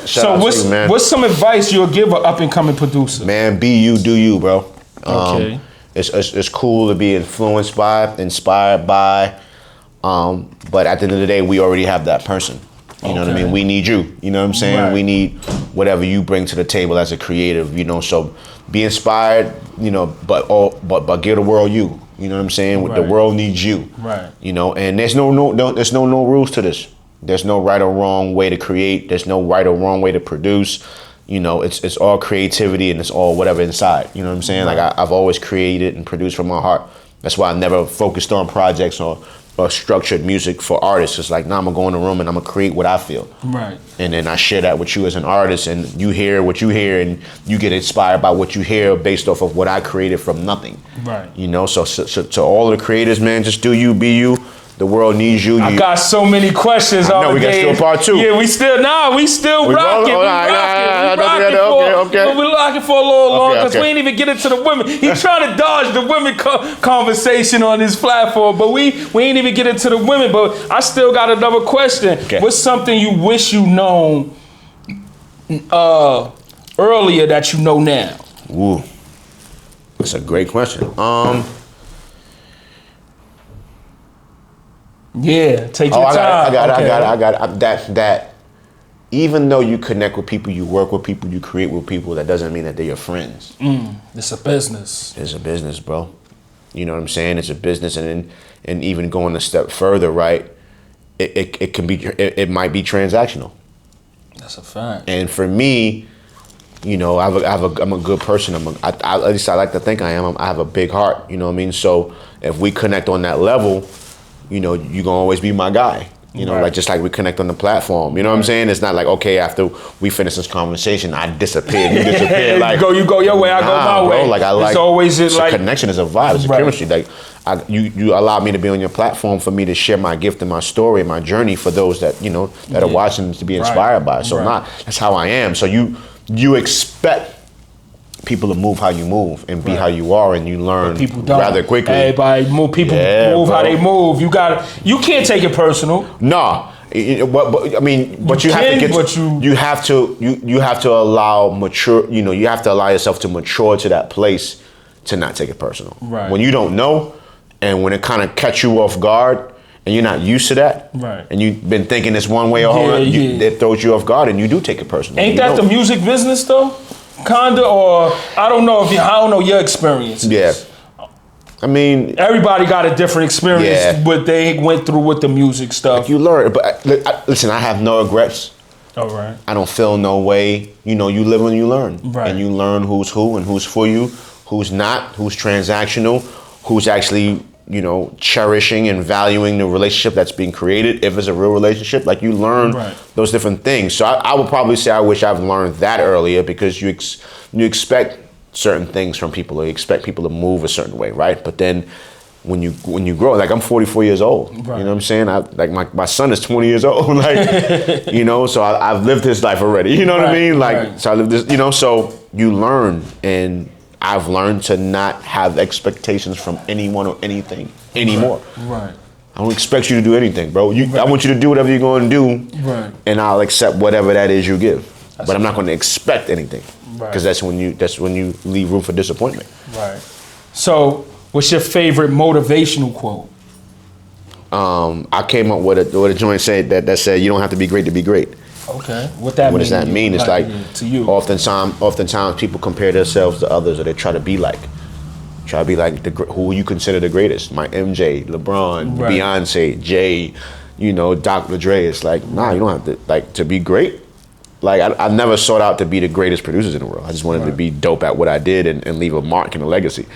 So what's some advice you'll give an up-and-coming producer? Man, be you, do you, bro. Okay. It's cool to be influenced by, inspired by, but at the end of the day, we already have that person. You know what I mean? We need you. You know what I'm saying? Right. We need whatever you bring to the table as a creative. So be inspired. But give the world you. You know what I'm saying? Right. The world needs you. Right. And there's no rules to this. There's no right or wrong way to create. There's no right or wrong way to produce. It's all creativity and it's all whatever inside. You know what I'm saying? Right. Like I've always created and produced from my heart. That's why I never focused on projects or structured music for artists. It's like, I'm gonna go in the room and I'm gonna create what I feel. Right. And then I share that with you as an artist, and you hear what you hear, and you get inspired by what you hear based off of what I created from nothing. Right. So to all of the creators, man, just do you, be you. The world needs you. I got so many questions. No, we got still part 2. Yeah, we still rocking. Okay. We're rocking for a little longer because we ain't even get into the women. He's trying to dodge the women conversation on this platform, but we ain't even get into the women. But I still got another question. Okay. What's something you wish you known earlier that you know now? Ooh, that's a great question. Yeah, take your time. I got it. That even though you connect with people, you work with people, you create with people, that doesn't mean that they're your friends. It's a business. It's a business, bro. You know what I'm saying? It's a business, and even going a step further, right? It can be, it might be transactional. That's a fact. And for me, you know, I'm a good person. At least I like to think I am. I have a big heart. You know what I mean? So if we connect on that level, you know, you're gonna always be my guy. You know, like just like we connect on the platform. You know what I'm saying? It's not like, okay, after we finish this conversation, I disappear. You disappear. Like you go your way, I go my way. Like it's always like connection is a vibe. It's a chemistry. Like you allow me to be on your platform for me to share my gift and my story, my journey for those that that are watching to be inspired by. So that's how I am. So you expect people to move how you move and be how you are, and you learn rather quickly. Everybody move how they move. You can't take it personal. No. But I mean, but you have to allow mature. You know, you have to allow yourself to mature to that place to not take it personal. Right. When you don't know, and when it kind of catch you off guard, and you're not used to that, right? And you've been thinking this one way or it throws you off guard, and you do take it personal. Ain't that the music business though? Kinda, or I don't know your experience. Yeah. I mean, everybody got a different experience what they went through with the music stuff. Like you learn, but listen, I have no regrets. All right. I don't feel no way. You know, you live and you learn. Right. And you learn who's who and who's for you, who's not, who's transactional, who's actually, you know, cherishing and valuing the relationship that's being created. If it's a real relationship, like you learn those different things. So I would probably say I wish I've learned that earlier, because you expect certain things from people, or you expect people to move a certain way, right? But then when you grow, like I'm 44 years old, you know what I'm saying? My son is 20 years old, like, you know, so I've lived his life already, you know what I mean? Like, so I lived this, you know, so you learn, and I've learned to not have expectations from anyone or anything anymore. Right. I don't expect you to do anything, bro. I want you to do whatever you're going to do, and I'll accept whatever that is you give. But I'm not going to expect anything, because that's when you leave room for disappointment. Right. So, what's your favorite motivational quote? I came up with a joint that said, "You don't have to be great to be great." Okay. What does that mean? It's like to you. Oftentimes people compare themselves to others, or they try to be like who you consider the greatest. My MJ, LeBron, Beyonce, Jay, you know, Dr. Dre. It's like, nah, you don't have to, like, to be great. Like I never sought out to be the greatest producers in the world. I just wanted to be dope at what I did and leave a mark and a legacy.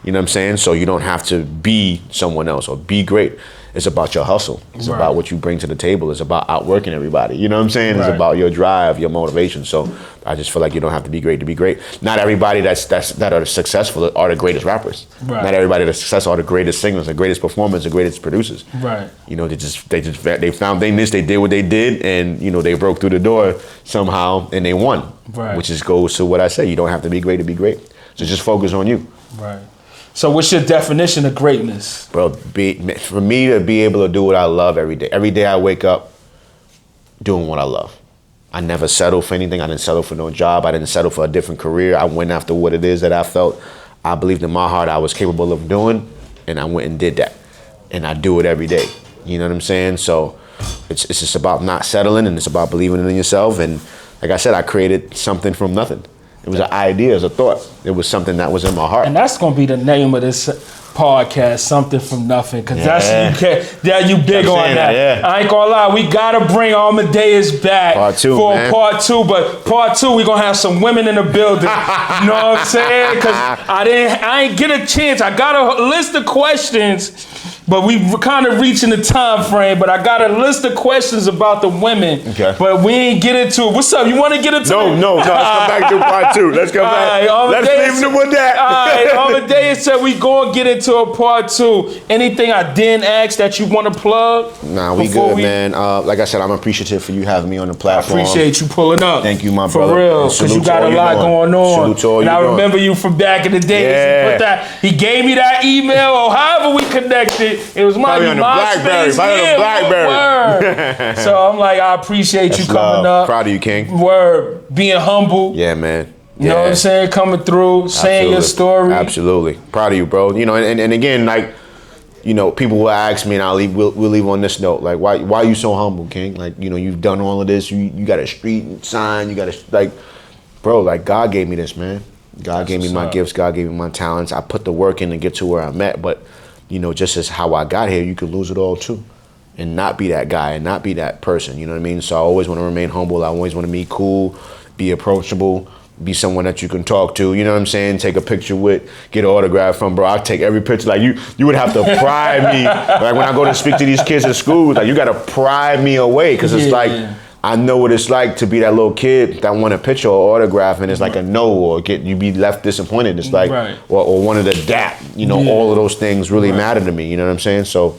You know what I'm saying? So you don't have to be someone else or be great. It's about your hustle. It's about what you bring to the table. It's about outworking everybody. You know what I'm saying? It's about your drive, your motivation. So I just feel like you don't have to be great to be great. Not everybody that are successful are the greatest rappers. Right. Not everybody that's successful are the greatest singers, the greatest performers, the greatest producers. Right. You know, they found their niche, they did what they did, and you know, they broke through the door somehow and they won. Right. Which just goes to what I say. You don't have to be great to be great. So just focus on you. Right. So what's your definition of greatness? Bro, for me to be able to do what I love every day. Every day I wake up doing what I love. I never settled for anything. I didn't settle for no job. I didn't settle for a different career. I went after what it is that I felt, I believed in my heart I was capable of doing, and I went and did that. And I do it every day. You know what I'm saying? So it's just about not settling, and it's about believing in yourself. And like I said, I created something from nothing. It was an idea, it was a thought. It was something that was in my heart. And that's gonna be the name of this podcast, Something from Nothing, because you big on that. I ain't gonna lie, we gotta bring Amadeus back for part two. But part two, we gonna have some women in the building. You know what I'm saying? Because I ain't get a chance. I got a list of questions, but we kind of reaching the time frame. But I got a list of questions about the women. Okay. But we ain't get into it. What's up? You want to get into it? No. Let's come back to part two. Let's come back. Let's leave leaving it with that. All right, Amadeus said we gonna get into a part 2. Anything I didn't ask that you want to plug? Nah, we good, man. Like I said, I'm appreciative for you having me on the platform. I appreciate you pulling up. Thank you, my brother. For real, because you got a lot going on. And I remember you from back in the day. He gave me that email or however we connected. It was my BlackBerry. Word. So I'm like, I appreciate you coming up. Proud of you, King. Word. Being humble. Yeah, man. You know what I'm saying? Coming through, saying your story. Absolutely. Proud of you, bro. You know, and again, like, you know, people will ask me, and we'll leave on this note. Like, why are you so humble, King? Like, you know, you've done all of this. You got a street sign. You got a, like, bro, like, God gave me this, man. God gave me my gifts. God gave me my talents. I put the work in to get to where I'm at. But, you know, just as how I got here, you could lose it all too. And not be that guy and not be that person. You know what I mean? So I always want to remain humble. I always want to be cool, be approachable, be someone that you can talk to. You know what I'm saying? Take a picture with, get an autograph from, bro. I'll take every picture. Like, you would have to pry me. Like, when I go to speak to these kids at school, like, you got to pry me away. Because it's like, I know what it's like to be that little kid that want a picture or autograph, and it's like a no, or you be left disappointed. It's like, or wanted a dap. You know, all of those things really matter to me. You know what I'm saying? So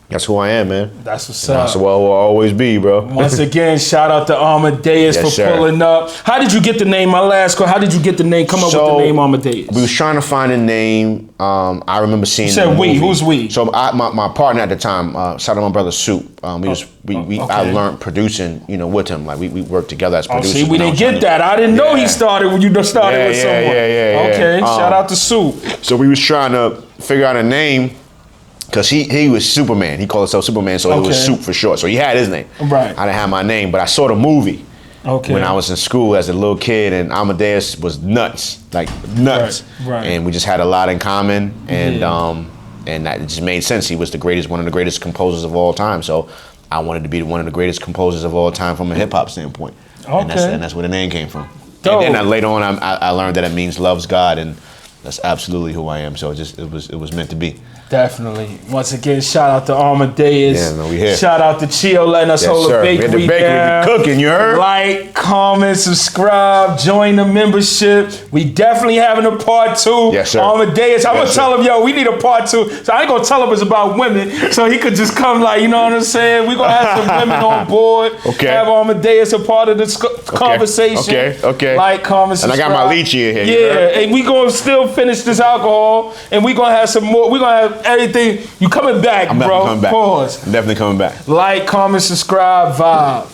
that's who I am, man. That's what's up. That's what I will always be, bro. Once again, shout out to Amadeus for pulling up. How did you get the name? My last call. How did you get the name? Come up with the name Amadeus. We was trying to find a name. I remember seeing. You said we. Who's we? So my partner at the time, shout out my brother Soup. I learned producing, you know, with him. Like we worked together as producers. See, we didn't get that. I didn't know he started when you started with someone. Okay, shout out to Soup. So we was trying to figure out a name. Because he was Superman. He called himself Superman, so it was Soup for short. So he had his name. Right. I didn't have my name, but I saw the movie when I was in school as a little kid, and Amadeus was nuts, like nuts. Right. And we just had a lot in common, and that it just made sense. He was one of the greatest composers of all time. So I wanted to be one of the greatest composers of all time from a hip hop standpoint. And that's where the name came from. Dope. And then later on, I learned that it means loves God, and that's absolutely who I am. So it was meant to be. Definitely. Once again, shout out to Amadeus. Yeah, no, we here. Shout out to Chio letting us hold the bakery down. Cooking, you heard? Like, comment, subscribe, join the membership. We definitely having a part 2. Yes, sir. Amadeus, I'm gonna tell him, yo, we need a part 2. So I ain't gonna tell him it's about women. So he could just come, like, you know what I'm saying? We gonna have some women on board. Okay. Have Amadeus a part of this conversation. Okay. Like, comment, subscribe. And I got my lychee in here. Yeah, and we gonna still finish this alcohol, and we gonna have some more. We gonna have everything. You coming back, bro? I'm definitely coming back. Pause. I'm definitely coming back. Like, comment, subscribe, vibe.